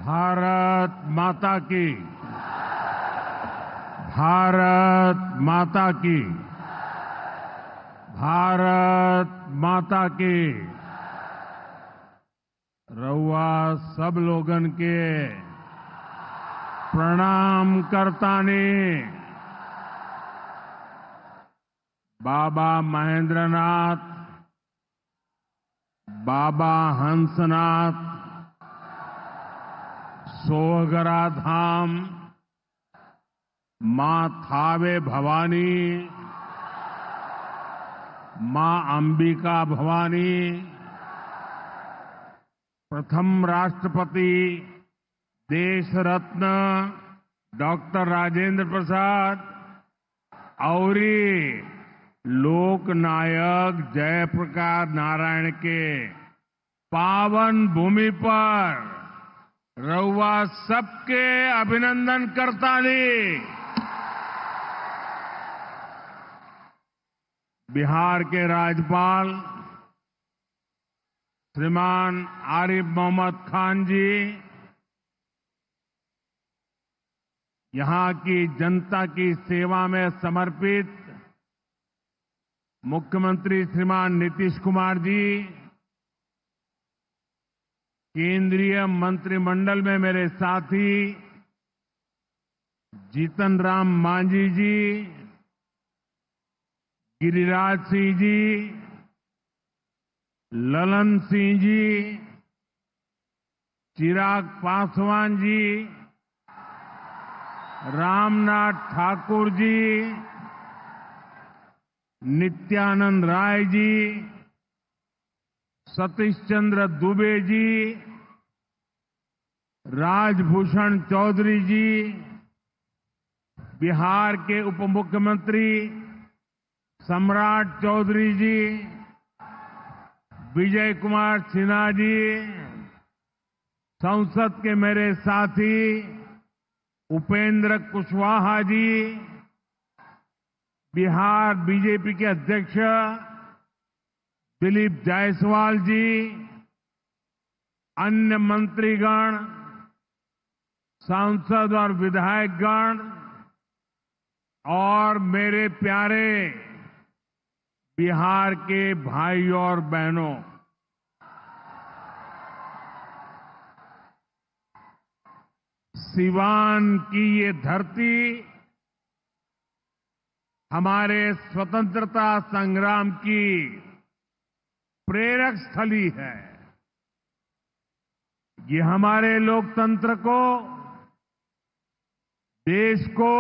भारत माता की, भारत माता की, भारत माता की। रउआ सब लोगन के प्रणाम करतानी। बाबा महेंद्रनाथ, बाबा हंसनाथ, सोहगरा धाम, मां थावे भवानी, मां अंबिका भवानी, प्रथम राष्ट्रपति देश रत्न डॉक्टर राजेंद्र प्रसाद और लोक नायक जयप्रकाश नारायण के पावन भूमि पर रउआ सबके अभिनंदन करतानी। बिहार के राज्यपाल श्रीमान आरिफ मोहम्मद खान जी, यहां की जनता की सेवा में समर्पित मुख्यमंत्री श्रीमान नीतीश कुमार जी, केंद्रीय मंत्रिमंडल में मेरे साथी जीतन राम मांझी जी, गिरिराज सिंह जी, ललन सिंह जी, चिराग पासवान जी, रामनाथ ठाकुर जी, नित्यानंद राय जी, सतीश चंद्र दुबे जी, राजभूषण चौधरी जी, बिहार के उप मुख्यमंत्री सम्राट चौधरी जी, विजय कुमार सिन्हा जी, संसद के मेरे साथी उपेंद्र कुशवाहा जी, बिहार बीजेपी के अध्यक्ष दिलीप जायसवाल जी, अन्य मंत्रीगण, सांसद और विधायकगण और मेरे प्यारे बिहार के भाइयों और बहनों, सिवान की ये धरती हमारे स्वतंत्रता संग्राम की प्रेरक स्थली है। ये हमारे लोकतंत्र को, देश को,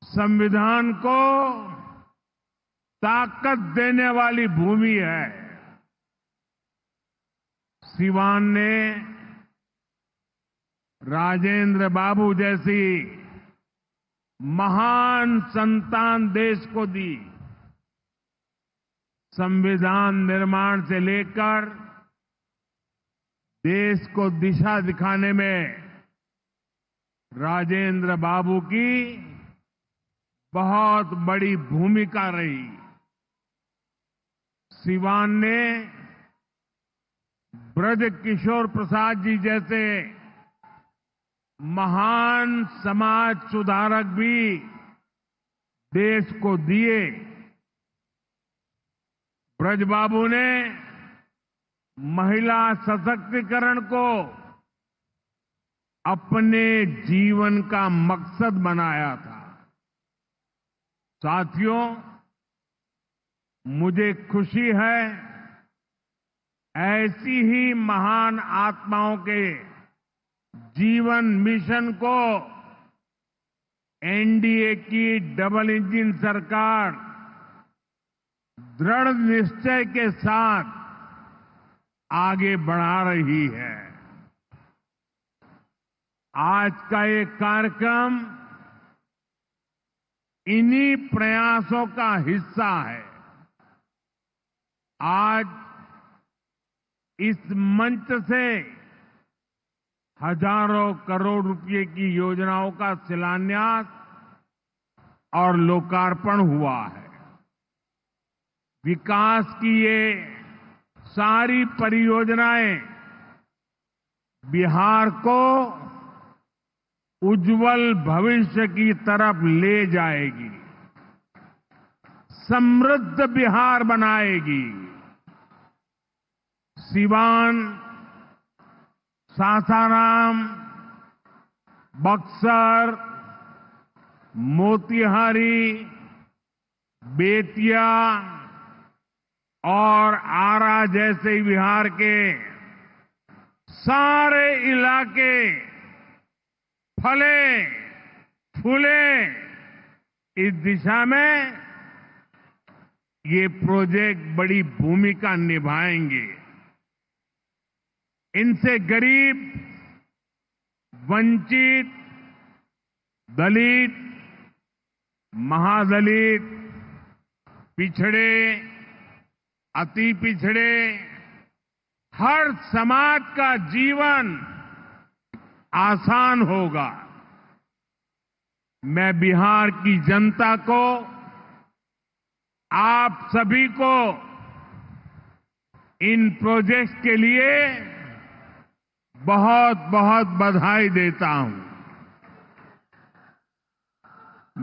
संविधान को ताकत देने वाली भूमि है। सिवान ने राजेंद्र बाबू जैसी महान संतान देश को दी। संविधान निर्माण से लेकर देश को दिशा दिखाने में राजेंद्र बाबू की बहुत बड़ी भूमिका रही। सिवान ने ब्रज किशोर प्रसाद जी जैसे महान समाज सुधारक भी देश को दिए। ब्रज बाबू ने महिला सशक्तिकरण को अपने जीवन का मकसद बनाया था। साथियों, मुझे खुशी है ऐसी ही महान आत्माओं के जीवन मिशन को एनडीए की डबल इंजन सरकार दृढ़ निश्चय के साथ आगे बढ़ा रही है। आज का ये कार्यक्रम इन्हीं प्रयासों का हिस्सा है। आज इस मंच से हजारों करोड़ रुपए की योजनाओं का शिलान्यास और लोकार्पण हुआ है। विकास की ये सारी परियोजनाएं बिहार को उज्जवल भविष्य की तरफ ले जाएगी, समृद्ध बिहार बनाएगी। सिवान, सासाराम, बक्सर, मोतिहारी, बेतिया और आरा जैसे बिहार के सारे इलाके फले फूले। इस दिशा में ये प्रोजेक्ट बड़ी भूमिका निभाएंगे। इनसे गरीब, वंचित, दलित, महादलित, पिछड़े, अति पिछड़े, हर समाज का जीवन आसान होगा। मैं बिहार की जनता को, आप सभी को इन प्रोजेक्ट्स के लिए बहुत बहुत बधाई देता हूं।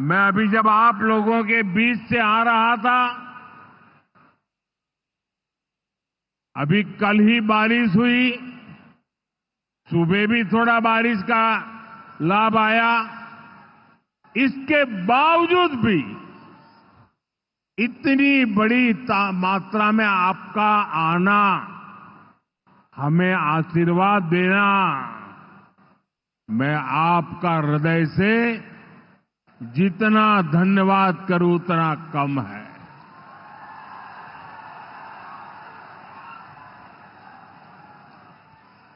मैं अभी जब आप लोगों के बीच से आ रहा था, अभी कल ही बारिश हुई, सुबह भी थोड़ा बारिश का लाभ आया। इसके बावजूद भी इतनी बड़ी मात्रा में आपका आना, हमें आशीर्वाद देना, मैं आपका हृदय से जितना धन्यवाद करूं उतना कम है।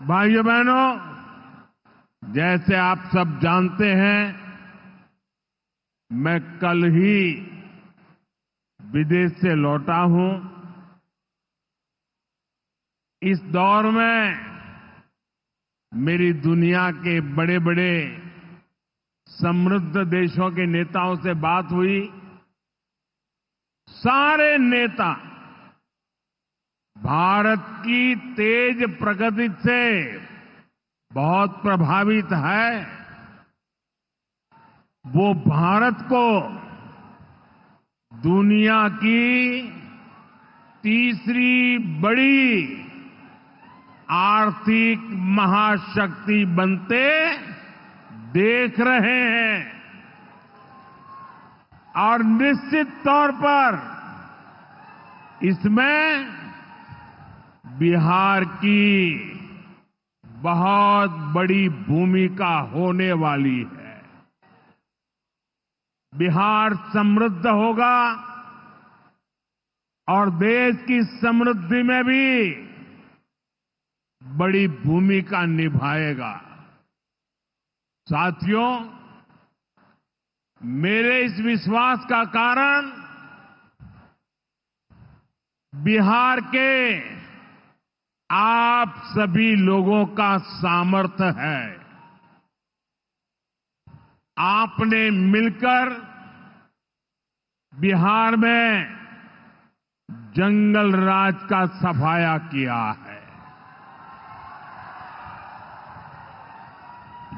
भाइयों बहनों, जैसे आप सब जानते हैं, मैं कल ही विदेश से लौटा हूं। इस दौर में मेरी दुनिया के बड़े बड़े समृद्ध देशों के नेताओं से बात हुई। सारे नेता भारत की तेज प्रगति से बहुत प्रभावित है। वो भारत को दुनिया की तीसरी बड़ी आर्थिक महाशक्ति बनते देख रहे हैं और निश्चित तौर पर इसमें बिहार की बहुत बड़ी भूमिका होने वाली है। बिहार समृद्ध होगा और देश की समृद्धि में भी बड़ी भूमिका निभाएगा। साथियों, मेरे इस विश्वास का कारण बिहार के आप सभी लोगों का सामर्थ्य है। आपने मिलकर बिहार में जंगल राज का सफाया किया है।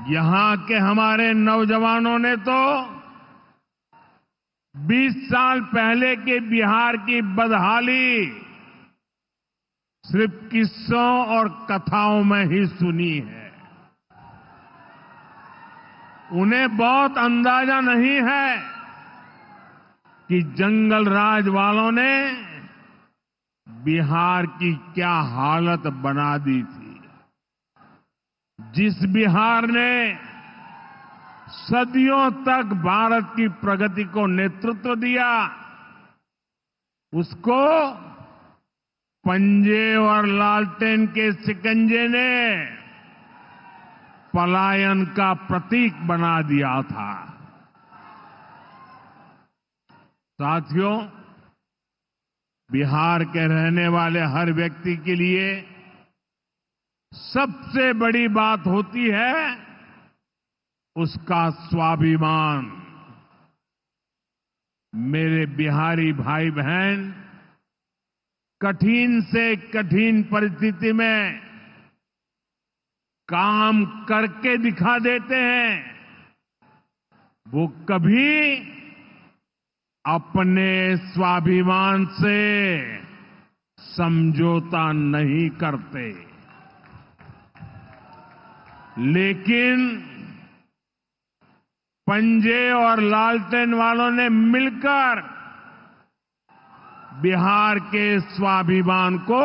यहां के हमारे नौजवानों ने तो 20 साल पहले के बिहार की बदहाली सिर्फ किस्सों और कथाओं में ही सुनी है। उन्हें बहुत अंदाजा नहीं है कि जंगल राज वालों ने बिहार की क्या हालत बना दी थी। जिस बिहार ने सदियों तक भारत की प्रगति को नेतृत्व दिया, उसको पंजे और लालटेन के शिकंजे ने पलायन का प्रतीक बना दिया था। साथियों, बिहार के रहने वाले हर व्यक्ति के लिए सबसे बड़ी बात होती है उसका स्वाभिमान। मेरे बिहारी भाई बहन कठिन से कठिन परिस्थिति में काम करके दिखा देते हैं। वो कभी अपने स्वाभिमान से समझौता नहीं करते। लेकिन पंजे और लालटेन वालों ने मिलकर बिहार के स्वाभिमान को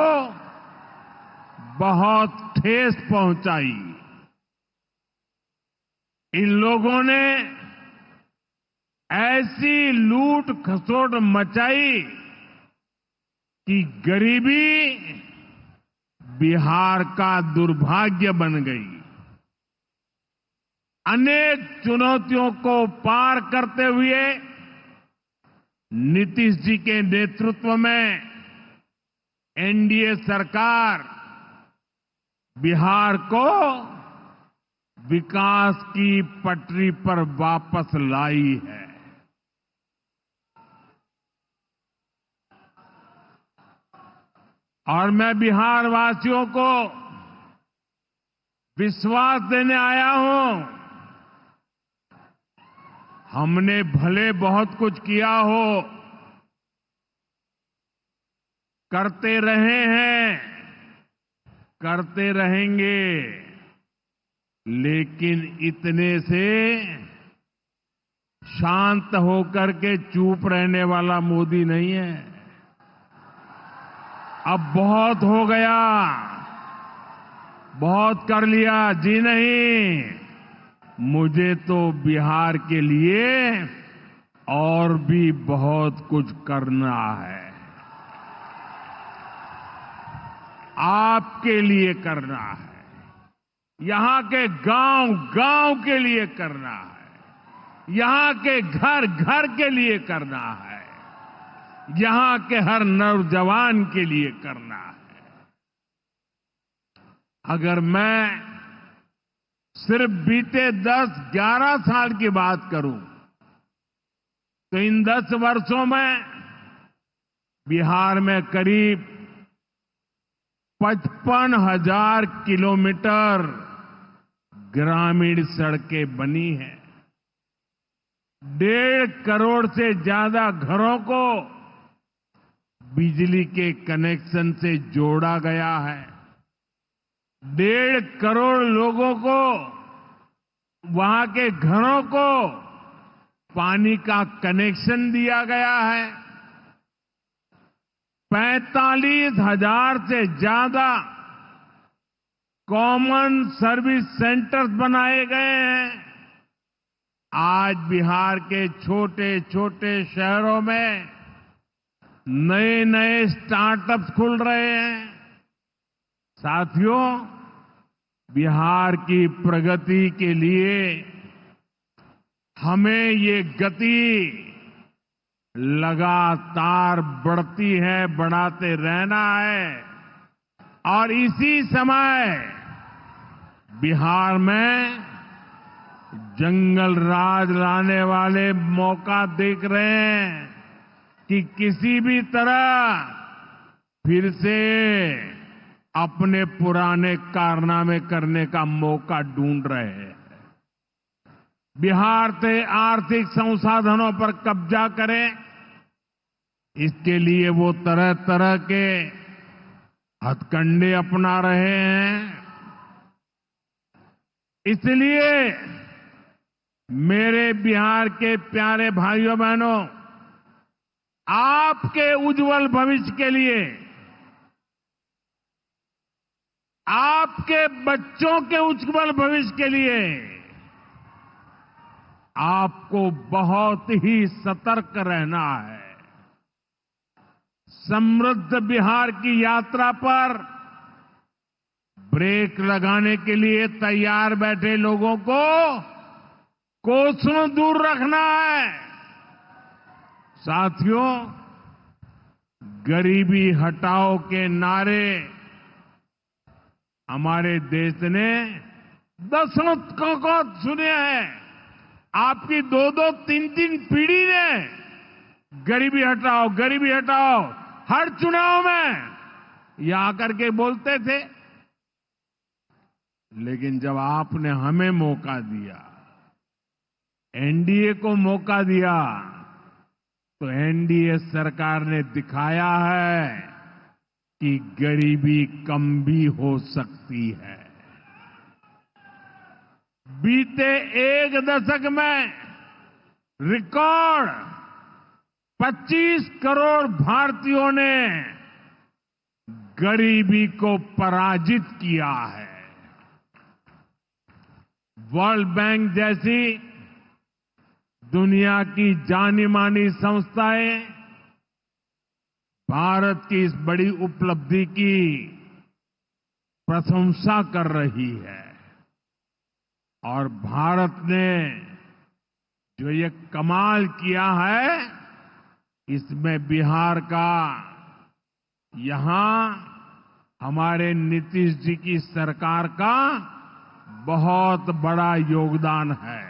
बहुत ठेस पहुंचाई। इन लोगों ने ऐसी लूट खसोट मचाई कि गरीबी बिहार का दुर्भाग्य बन गई। अनेक चुनौतियों को पार करते हुए नीतीश जी के नेतृत्व में एनडीए सरकार बिहार को विकास की पटरी पर वापस लाई है। और मैं बिहार वासियों को विश्वास देने आया हूं, हमने भले बहुत कुछ किया हो, करते रहे हैं, करते रहेंगे, लेकिन इतने से शांत होकर के चुप रहने वाला मोदी नहीं है। अब बहुत हो गया, बहुत कर लिया जी नहीं, मुझे तो बिहार के लिए और भी बहुत कुछ करना है। आपके लिए करना है, यहां के गांव गांव के लिए करना है, यहां के घर घर के लिए करना है, यहां के हर नौजवान के लिए करना है। अगर मैं सिर्फ बीते 10-11 साल की बात करूं तो इन 10 वर्षों में बिहार में करीब 55,000 किलोमीटर ग्रामीण सड़कें बनी हैं। 1.5 करोड़ से ज्यादा घरों को बिजली के कनेक्शन से जोड़ा गया है। 1.5 करोड़ लोगों को, वहां के घरों को पानी का कनेक्शन दिया गया है। 45,000 से ज्यादा कॉमन सर्विस सेंटर्स बनाए गए हैं। आज बिहार के छोटे छोटे शहरों में नए नए स्टार्टअप्स खुल रहे हैं। साथियों, बिहार की प्रगति के लिए हमें ये गति लगातार बढ़ती है, बढ़ाते रहना है। और इसी समय बिहार में जंगल राज लाने वाले मौका देख रहे हैं कि किसी भी तरह फिर से अपने पुराने कारनामे करने का मौका ढूंढ रहे हैं। बिहार से आर्थिक संसाधनों पर कब्जा करें, इसके लिए वो तरह तरह के हथकंडे अपना रहे हैं। इसलिए मेरे बिहार के प्यारे भाइयों बहनों, आपके उज्जवल भविष्य के लिए, आपके बच्चों के उज्जवल भविष्य के लिए आपको बहुत ही सतर्क रहना है। समृद्ध बिहार की यात्रा पर ब्रेक लगाने के लिए तैयार बैठे लोगों को कोसों दूर रखना है। साथियों, गरीबी हटाओ के नारे हमारे देश ने दशकों को सुने हैं। आपकी 2-2, 3-3 पीढ़ी ने गरीबी हटाओ, गरीबी हटाओ हर चुनाव में ये आकर के बोलते थे। लेकिन जब आपने हमें मौका दिया, एनडीए को मौका दिया, तो एनडीए सरकार ने दिखाया है कि गरीबी कम भी हो सकती है। बीते 1 दशक में रिकॉर्ड 25 करोड़ भारतीयों ने गरीबी को पराजित किया है। वर्ल्ड बैंक जैसी दुनिया की जानी मानी संस्थाएं भारत की इस बड़ी उपलब्धि की प्रशंसा कर रही है। और भारत ने जो ये कमाल किया है, इसमें बिहार का यहां हमारे नीतीश जी की सरकार का बहुत बड़ा योगदान है।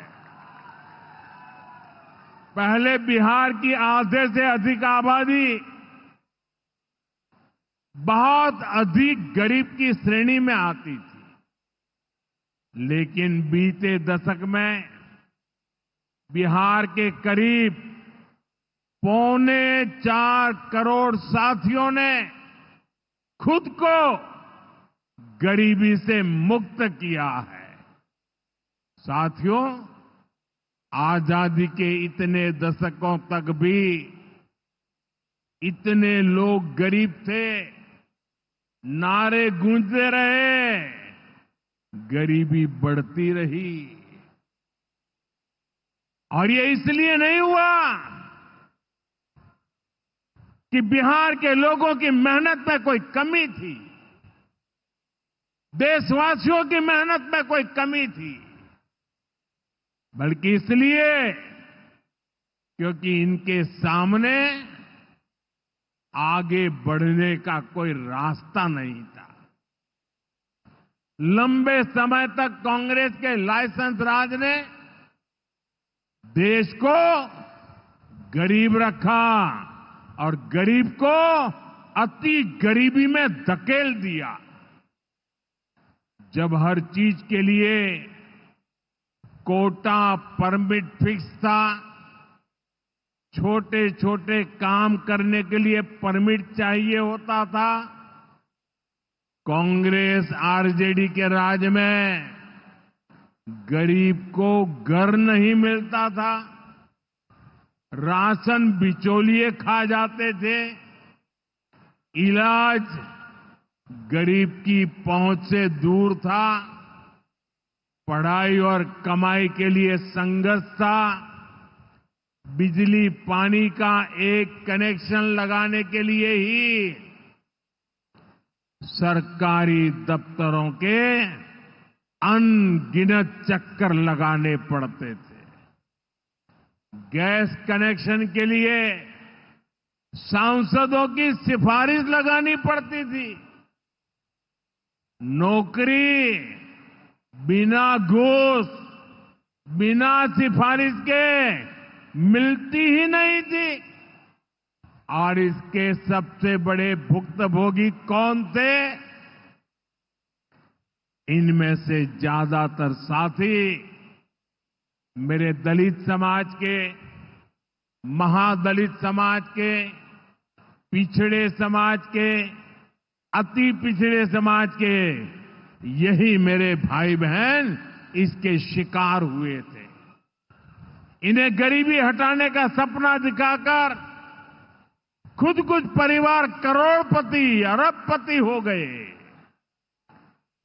पहले बिहार की आधे से अधिक आबादी बहुत अधिक गरीब की श्रेणी में आती थी। लेकिन बीते दशक में बिहार के करीब 4.25 करोड़ साथियों ने खुद को गरीबी से मुक्त किया है। साथियों, आजादी के इतने दशकों तक भी इतने लोग गरीब थे, नारे गूंजते रहे, गरीबी बढ़ती रही। और ये इसलिए नहीं हुआ कि बिहार के लोगों की मेहनत में कोई कमी थी, देशवासियों की मेहनत में कोई कमी थी, बल्कि इसलिए क्योंकि इनके सामने आगे बढ़ने का कोई रास्ता नहीं था। लंबे समय तक कांग्रेस के लाइसेंस राज ने देश को गरीब रखा और गरीब को अति गरीबी में धकेल दिया। जब हर चीज के लिए कोटा परमिट फिक्स था, छोटे छोटे काम करने के लिए परमिट चाहिए होता था, कांग्रेस आरजेडी के राज में गरीब को घर नहीं मिलता था, राशन बिचौलिए खा जाते थे, इलाज गरीब की पहुंच से दूर था, पढ़ाई और कमाई के लिए संघर्ष था, बिजली पानी का एक कनेक्शन लगाने के लिए ही सरकारी दफ्तरों के अनगिनत चक्कर लगाने पड़ते थे। गैस कनेक्शन के लिए सांसदों की सिफारिश लगानी पड़ती थी। नौकरी बिना घूस, बिना सिफारिश के मिलती ही नहीं थी। और इसके सबसे बड़े भुक्तभोगी कौन थे? इनमें से ज्यादातर साथी मेरे दलित समाज के, महादलित समाज के, पिछड़े समाज के, अति पिछड़े समाज के, यही मेरे भाई बहन इसके शिकार हुए थे। इन्हें गरीबी हटाने का सपना दिखाकर खुद कुछ परिवार करोड़पति, अरबपति हो गए।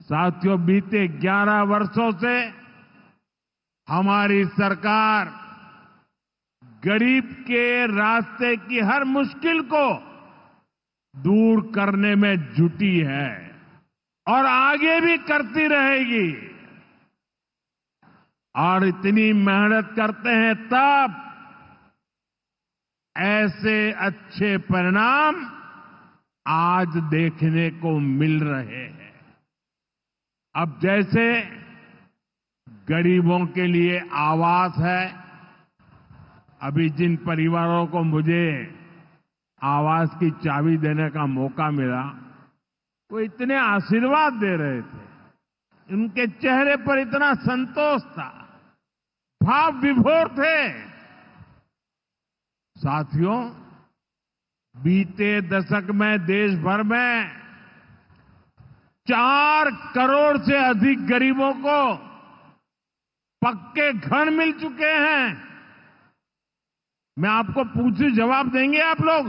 साथियों, बीते 11 वर्षों से हमारी सरकार गरीब के रास्ते की हर मुश्किल को दूर करने में जुटी है और आगे भी करती रहेगी। और इतनी मेहनत करते हैं तब ऐसे अच्छे परिणाम आज देखने को मिल रहे हैं। अब जैसे गरीबों के लिए आवास है, अभी जिन परिवारों को मुझे आवास की चाबी देने का मौका मिला, वो इतने आशीर्वाद दे रहे थे, उनके चेहरे पर इतना संतोष था, भाव विभोर थे। साथियों, बीते दशक में देश भर में 4 करोड़ से अधिक गरीबों को पक्के घर मिल चुके हैं। मैं आपको पूछूं, जवाब देंगे आप लोग?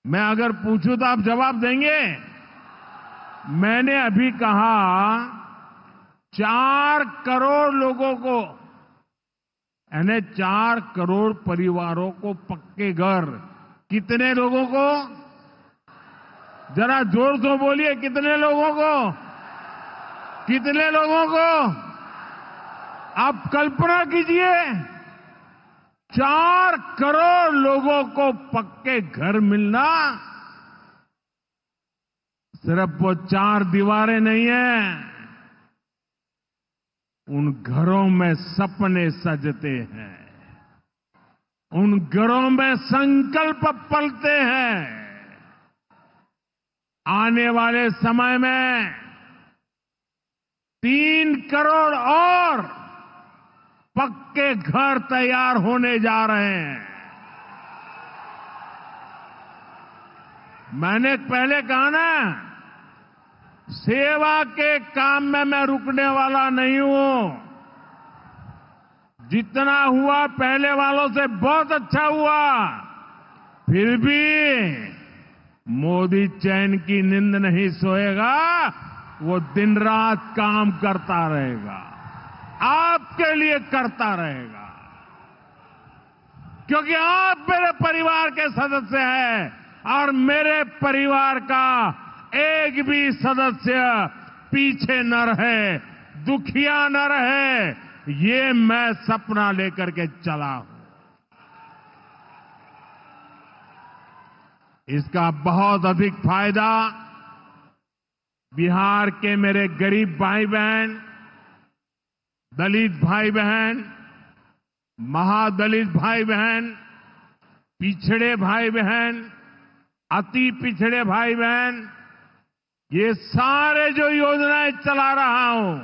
मैं अगर पूछूं तो आप जवाब देंगे? मैंने अभी कहा 4 करोड़ लोगों को, यानी 4 करोड़ परिवारों को पक्के घर। कितने लोगों को? जरा जोर से बोलिए, कितने लोगों को? कितने लोगों को? आप कल्पना कीजिए, 4 करोड़ लोगों को पक्के घर मिलना। सिर्फ वो 4 दीवारें नहीं है, उन घरों में सपने सजते हैं, उन घरों में संकल्प पलते हैं। आने वाले समय में 3 करोड़ और पक्के घर तैयार होने जा रहे हैं। मैंने पहले कहा ना, सेवा के काम में मैं रुकने वाला नहीं हूं। जितना हुआ पहले वालों से बहुत अच्छा हुआ, फिर भी मोदी चैन की नींद नहीं सोएगा, वो दिन रात काम करता रहेगा, आपके लिए करता रहेगा, क्योंकि आप मेरे परिवार के सदस्य हैं और मेरे परिवार का एक भी सदस्य पीछे न रहे, दुखिया न रहे, ये मैं सपना लेकर के चला हूं। इसका बहुत अधिक फायदा बिहार के मेरे गरीब भाई बहन, दलित भाई बहन, महादलित भाई बहन, पिछड़े भाई बहन, अति पिछड़े भाई बहन, ये सारे जो योजनाएं चला रहा हूं,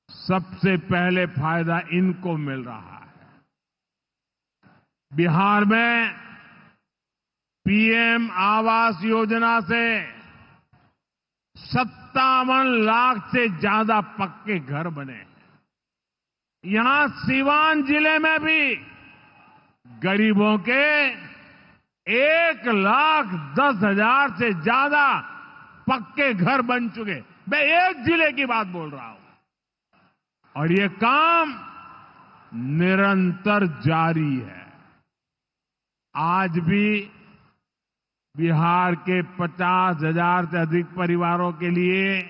सबसे पहले फायदा इनको मिल रहा है। बिहार में पीएम आवास योजना से 57 लाख से ज्यादा पक्के घर बने हैं। यहां सीवान जिले में भी गरीबों के 1,10,000 से ज्यादा पक्के घर बन चुके। मैं एक जिले की बात बोल रहा हूं और ये काम निरंतर जारी है। आज भी बिहार के 50,000 से अधिक परिवारों के लिए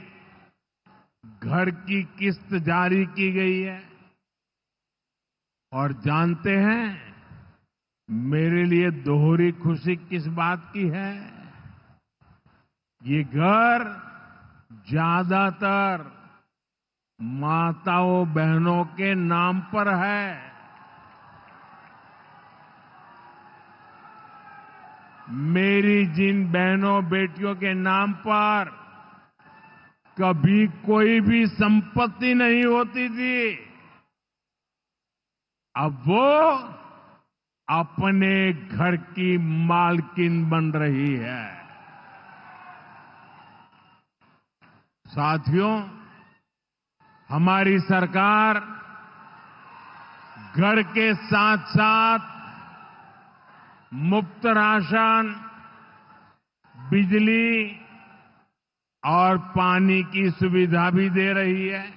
घर की किस्त जारी की गई है। और जानते हैं मेरे लिए दोहरी खुशी किस बात की है? ये घर ज्यादातर माताओं बहनों के नाम पर है। मेरी जिन बहनों बेटियों के नाम पर कभी कोई भी संपत्ति नहीं होती थी, अब वो अपने घर की मालकिन बन रही है। साथियों, हमारी सरकार घर के साथ साथ मुफ्त राशन, बिजली और पानी की सुविधा भी दे रही है।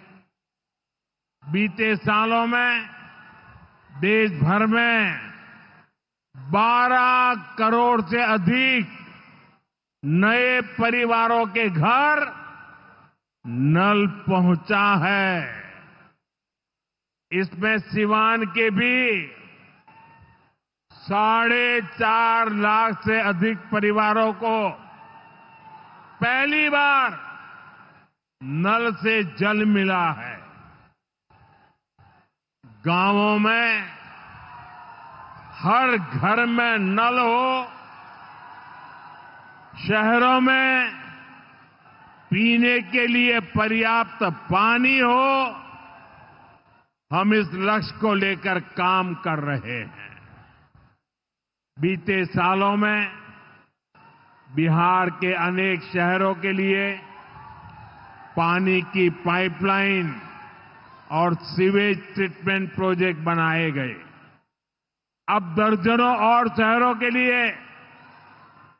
बीते सालों में देश भर में 12 करोड़ से अधिक नए परिवारों के घर नल पहुंचा है। इसमें सिवान के भी 4.5 लाख से अधिक परिवारों को पहली बार नल से जल मिला है। गांवों में हर घर में नल हो, शहरों में पीने के लिए पर्याप्त पानी हो, हम इस लक्ष्य को लेकर काम कर रहे हैं। बीते सालों में बिहार के अनेक शहरों के लिए पानी की पाइपलाइन और सीवेज ट्रीटमेंट प्रोजेक्ट बनाए गए। अब दर्जनों और शहरों के लिए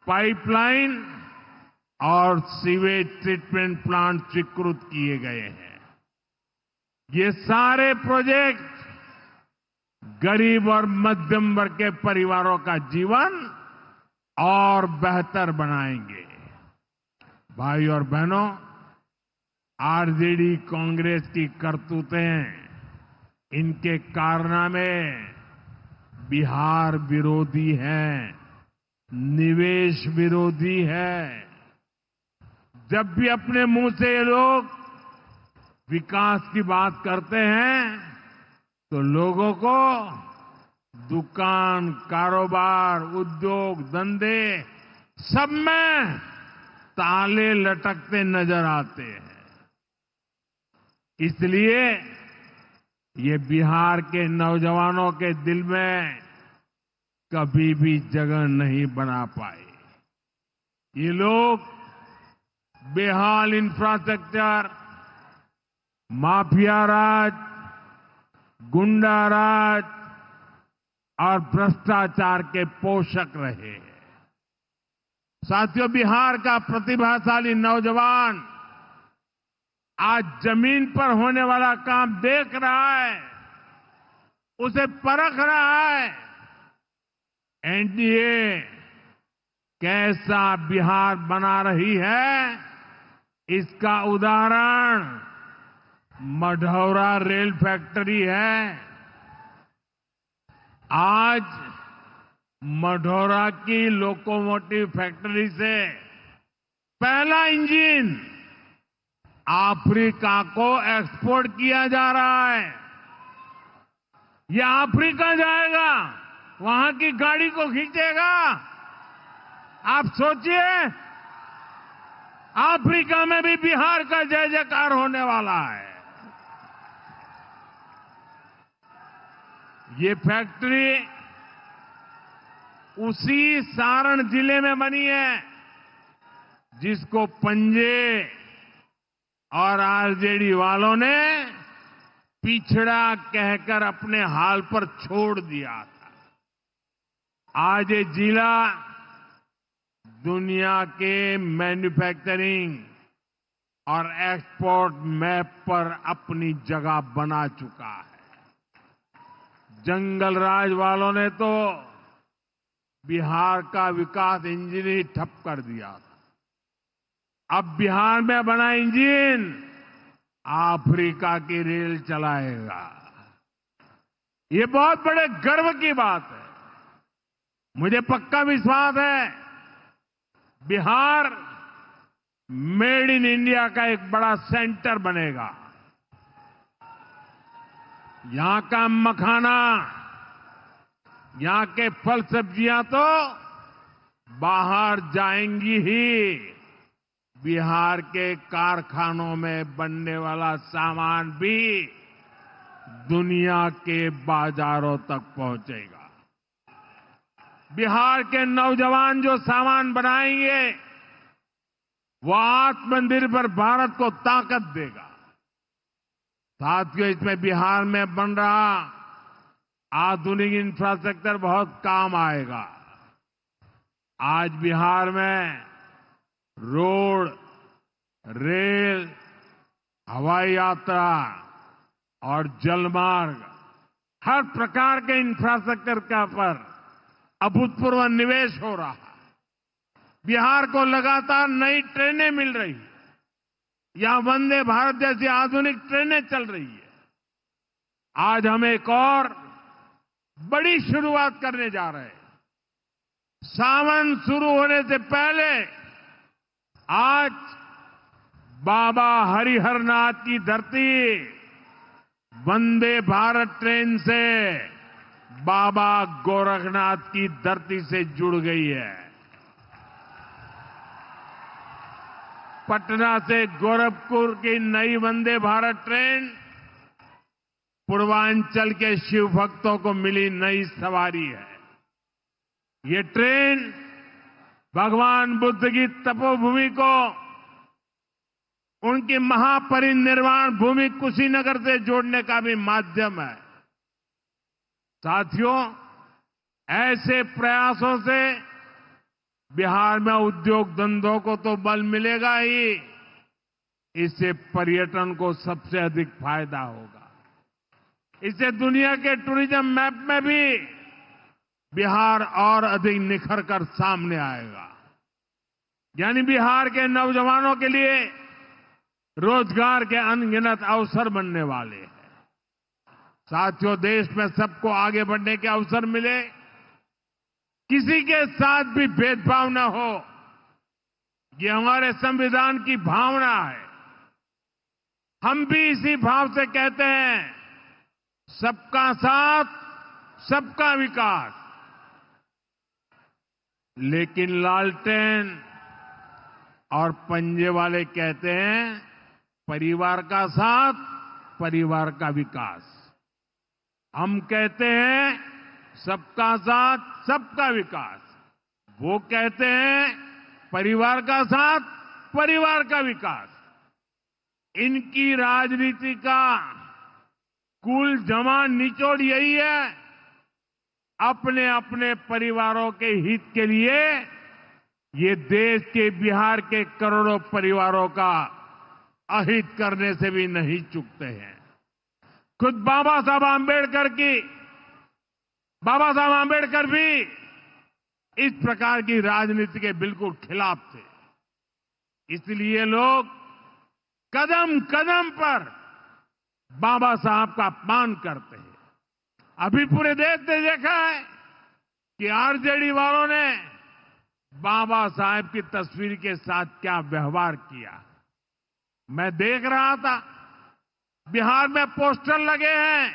पाइपलाइन और सीवेज ट्रीटमेंट प्लांट स्वीकृत किए गए हैं। ये सारे प्रोजेक्ट गरीब और मध्यम वर्ग के परिवारों का जीवन और बेहतर बनाएंगे। भाई और बहनों, आरजेडी कांग्रेस की करतूतें, इनके कारनामे बिहार विरोधी हैं, निवेश विरोधी है। जब भी अपने मुंह से ये लोग विकास की बात करते हैं तो लोगों को दुकान, कारोबार, उद्योग, धंधे सब में ताले लटकते नजर आते हैं। इसलिए ये बिहार के नौजवानों के दिल में कभी भी जगह नहीं बना पाए। ये लोग बेहाल इंफ्रास्ट्रक्चर, माफिया राज, गुंडा राज और भ्रष्टाचार के पोषक रहे हैं। साथियों, बिहार का प्रतिभाशाली नौजवान आज जमीन पर होने वाला काम देख रहा है, उसे परख रहा है। एनडीए कैसा बिहार बना रही है, इसका उदाहरण मढ़ौरा रेल फैक्ट्री है। आज मढौरा की लोकोमोटिव फैक्ट्री से पहला इंजन अफ्रीका को एक्सपोर्ट किया जा रहा है। यह अफ्रीका जाएगा, वहां की गाड़ी को खींचेगा। आप सोचिए, अफ्रीका में भी बिहार का जय जयकार होने वाला है। ये फैक्ट्री उसी सारण जिले में बनी है जिसको पंजे और आरजेडी वालों ने पिछड़ा कहकर अपने हाल पर छोड़ दिया था। आज ये जिला दुनिया के मैन्युफैक्चरिंग और एक्सपोर्ट मैप पर अपनी जगह बना चुका है। जंगल राज वालों ने तो बिहार का विकास इंजन ही ठप कर दिया था। अब बिहार में बना इंजन अफ्रीका की रेल चलाएगा। ये बहुत बड़े गर्व की बात है। मुझे पक्का विश्वास है बिहार मेड इन इंडिया का एक बड़ा सेंटर बनेगा। यहां का मखाना, यहां के फल सब्जियां तो बाहर जाएंगी ही। बिहार के कारखानों में बनने वाला सामान भी दुनिया के बाजारों तक पहुंचेगा। बिहार के नौजवान जो सामान बनाएंगे वो आत्मनिर्भर भारत को ताकत देगा। साथियों, इसमें बिहार में बन रहा आधुनिक इंफ्रास्ट्रक्चर बहुत काम आएगा। आज बिहार में रोड, रेल, हवाई यात्रा और जलमार्ग, हर प्रकार के इंफ्रास्ट्रक्चर का पर अभूतपूर्व निवेश हो रहा है। बिहार को लगातार नई ट्रेनें मिल रही हैं। यहां वंदे भारत जैसी आधुनिक ट्रेनें चल रही है। आज हम एक और बड़ी शुरुआत करने जा रहे हैं। सावन शुरू होने से पहले आज बाबा हरिहरनाथ की धरती वंदे भारत ट्रेन से बाबा गोरखनाथ की धरती से जुड़ गई है। पटना से गोरखपुर की नई वंदे भारत ट्रेन पूर्वांचल के शिव भक्तों को मिली नई सवारी है। ये ट्रेन भगवान बुद्ध की तपोभूमि को उनकी महापरिनिर्वाण भूमि कुशीनगर से जोड़ने का भी माध्यम है। साथियों, ऐसे प्रयासों से बिहार में उद्योग धंधों को तो बल मिलेगा ही, इससे पर्यटन को सबसे अधिक फायदा होगा। इससे दुनिया के टूरिज्म मैप में भी बिहार और अधिक निखर कर सामने आएगा। यानी बिहार के नौजवानों के लिए रोजगार के अनगिनत अवसर बनने वाले हैं। साथियों, देश में सबको आगे बढ़ने के अवसर मिले, किसी के साथ भी भेदभाव न हो, ये हमारे संविधान की भावना है। हम भी इसी भाव से कहते हैं, सबका साथ, सबका विकास। लेकिन लालटेन और पंजे वाले कहते हैं, परिवार का साथ, परिवार का विकास। हम कहते हैं सबका साथ, सबका विकास। वो कहते हैं परिवार का साथ, परिवार का विकास। इनकी राजनीति का कुल जमा निचोड़ यही है, अपने अपने परिवारों के हित के लिए ये देश के बिहार के करोड़ों परिवारों का अहित करने से भी नहीं चूकते हैं। खुद बाबा साहब आंबेडकर भी इस प्रकार की राजनीति के बिल्कुल खिलाफ थे। इसलिए लोग कदम कदम पर बाबा साहब का अपमान करते हैं। अभी पूरे देश ने देखा है कि आरजेडी वालों ने बाबा साहेब की तस्वीर के साथ क्या व्यवहार किया। मैं देख रहा था बिहार में पोस्टर लगे हैं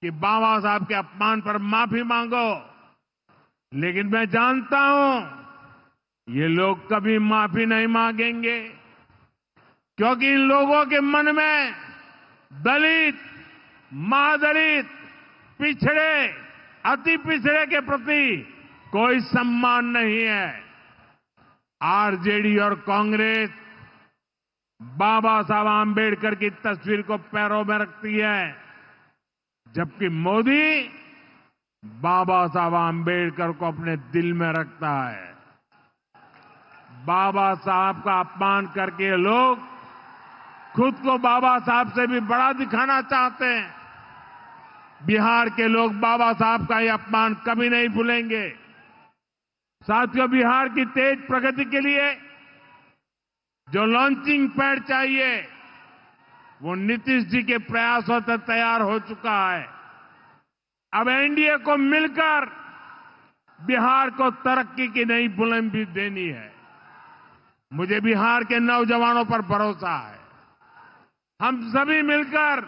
कि बाबा साहब के अपमान पर माफी मांगो, लेकिन मैं जानता हूं ये लोग कभी माफी नहीं मांगेंगे, क्योंकि इन लोगों के मन में दलित, महादलित, पिछड़े, अति पिछड़े के प्रति कोई सम्मान नहीं है। आरजेडी और कांग्रेस बाबा साहब आंबेडकर की तस्वीर को पैरों में रखती है, जबकि मोदी बाबा साहब आंबेडकर को अपने दिल में रखता है। बाबा साहब का अपमान करके लोग खुद को बाबा साहब से भी बड़ा दिखाना चाहते हैं। बिहार के लोग बाबा साहब का यह अपमान कभी नहीं भूलेंगे। साथियों, बिहार की तेज प्रगति के लिए जो लॉन्चिंग पैड चाहिए वो नीतीश जी के प्रयासों से तैयार हो चुका है। अब एनडीए को मिलकर बिहार को तरक्की की नई बुलंदी देनी है। मुझे बिहार के नौजवानों पर भरोसा है। हम सभी मिलकर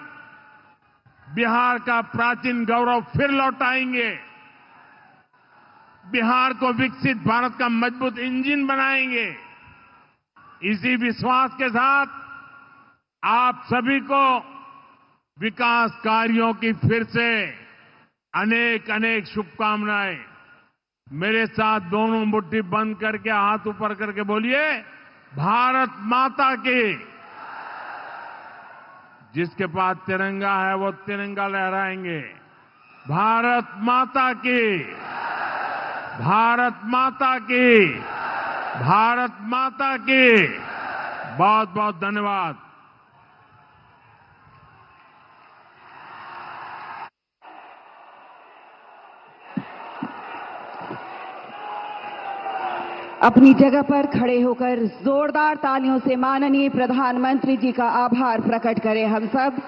बिहार का प्राचीन गौरव फिर लौटाएंगे। बिहार को विकसित भारत का मजबूत इंजन बनाएंगे। इसी विश्वास के साथ आप सभी को विकास कार्यों की फिर से अनेक अनेक शुभकामनाएं। मेरे साथ दोनों मुट्ठी बंद करके हाथ ऊपर करके बोलिए, भारत माता की। जिसके पास तिरंगा है वो तिरंगा लहराएंगे। भारत माता की, भारत माता की, भारत माता की। बहुत बहुत धन्यवाद। अपनी जगह पर खड़े होकर जोरदार तालियों से माननीय प्रधानमंत्री जी का आभार प्रकट करें। हम सब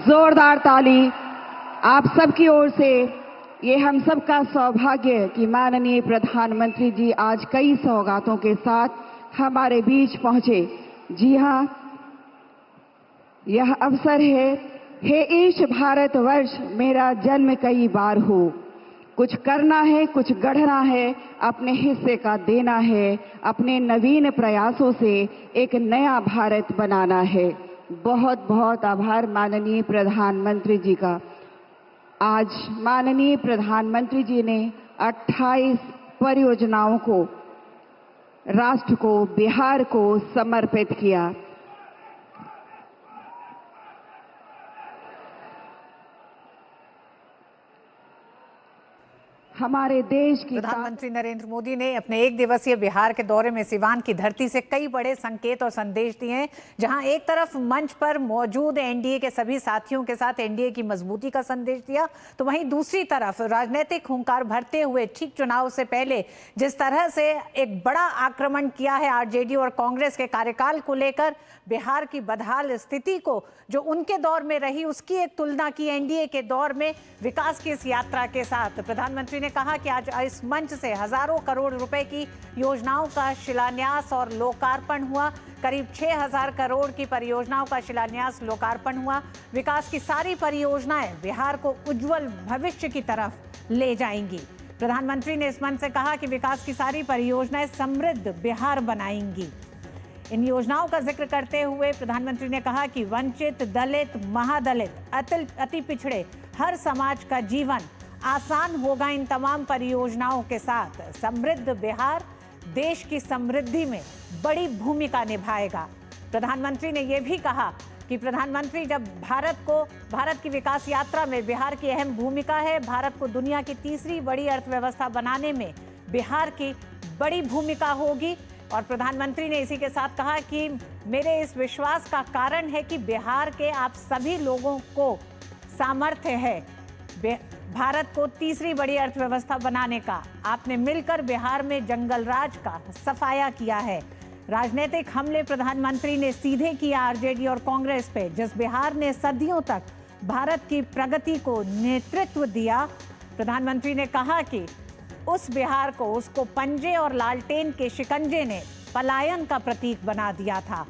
जोरदार ताली आप सबकी ओर से। ये हम सबका सौभाग्य कि माननीय प्रधानमंत्री जी आज कई सौगातों के साथ हमारे बीच पहुंचे। जी हां, यह अवसर है, हे ईश भारतवर्ष मेरा जन्म कई बार हो। कुछ करना है, कुछ गढ़ना है, अपने हिस्से का देना है, अपने नवीन प्रयासों से एक नया भारत बनाना है। बहुत बहुत आभार माननीय प्रधानमंत्री जी का। आज माननीय प्रधानमंत्री जी ने 28 परियोजनाओं को राष्ट्र को, बिहार को समर्पित किया। हमारे देश की प्रधानमंत्री नरेंद्र मोदी ने अपने एक दिवसीय बिहार के दौरे में सिवान की धरती से कई बड़े संकेत और संदेश दिए हैं, जहां एक तरफ मंच पर मौजूद एनडीए के सभी साथियों के साथ एनडीए की मजबूती का संदेश दिया, तो वहीं दूसरी तरफ राजनीतिक हुंकार भरते हुए ठीक चुनाव से पहले जिस तरह से एक बड़ा आक्रमण किया है आरजेडी और कांग्रेस के कार्यकाल को लेकर, बिहार की बदहाल स्थिति को जो उनके दौर में रही उसकी एक तुलना की एनडीए के दौर में विकास की इस यात्रा के साथ। प्रधानमंत्री ने कहा कि आज इस मंच से हजारों करोड़ रुपए की योजनाओं का शिलान्यास और लोकार्पण हुआ। करीब 6000 करोड़ की परियोजनाओं का शिलान्यास, लोकार्पण हुआ। विकास की सारी परियोजनाएं बिहार को उज्जवल भविष्य की तरफ ले जाएंगी। प्रधानमंत्री ने इस मंच से कहा कि विकास की सारी परियोजनाएं समृद्ध बिहार बनाएंगी। इन योजनाओं का जिक्र करते हुए प्रधानमंत्री ने कहा कि वंचित, दलित, महादलित, अति पिछड़े हर समाज का जीवन आसान होगा इन तमाम परियोजनाओं के साथ। समृद्ध बिहार देश की समृद्धि में बड़ी भूमिका निभाएगा। प्रधानमंत्री ने यह भी कहा कि प्रधानमंत्री जब भारत की विकास यात्रा में बिहार की अहम भूमिका है। भारत को दुनिया की तीसरी बड़ी अर्थव्यवस्था बनाने में बिहार की बड़ी भूमिका होगी। और प्रधानमंत्री ने इसी के साथ कहा कि मेरे इस विश्वास का कारण है कि बिहार के आप सभी लोगों को सामर्थ्य है भारत को तीसरी बड़ी अर्थव्यवस्था बनाने का। आपने मिलकर बिहार में जंगल राज का सफाया किया है। राजनीतिक हमले प्रधानमंत्री ने सीधे किया आरजेडी और कांग्रेस पे, जिस बिहार ने सदियों तक भारत की प्रगति को नेतृत्व दिया। प्रधानमंत्री ने कहा कि उस बिहार को उसको पंजे और लालटेन के शिकंजे ने पलायन का प्रतीक बना दिया था।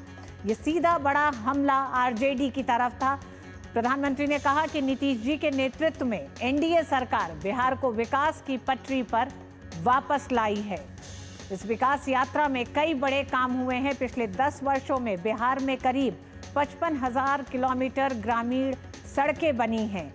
ये सीधा बड़ा हमला आरजेडी की तरफ था। प्रधानमंत्री ने कहा कि नीतीश जी के नेतृत्व में एनडीए सरकार बिहार को विकास की पटरी पर वापस लाई है। इस विकास यात्रा में कई बड़े काम हुए हैं। पिछले 10 वर्षों में बिहार में करीब 55,000 किलोमीटर ग्रामीण सड़कें बनी हैं।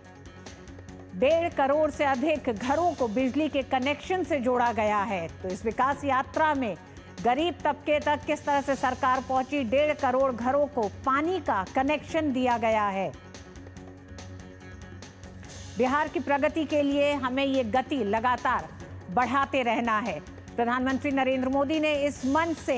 1.5 करोड़ से अधिक घरों को बिजली के कनेक्शन से जोड़ा गया है। तो इस विकास यात्रा में गरीब तबके तक किस तरह से सरकार पहुंची, 1.5 करोड़ घरों को पानी का कनेक्शन दिया गया है। बिहार की प्रगति के लिए हमें ये गति लगातार बढ़ाते रहना है। प्रधानमंत्री नरेंद्र मोदी ने इस मंच से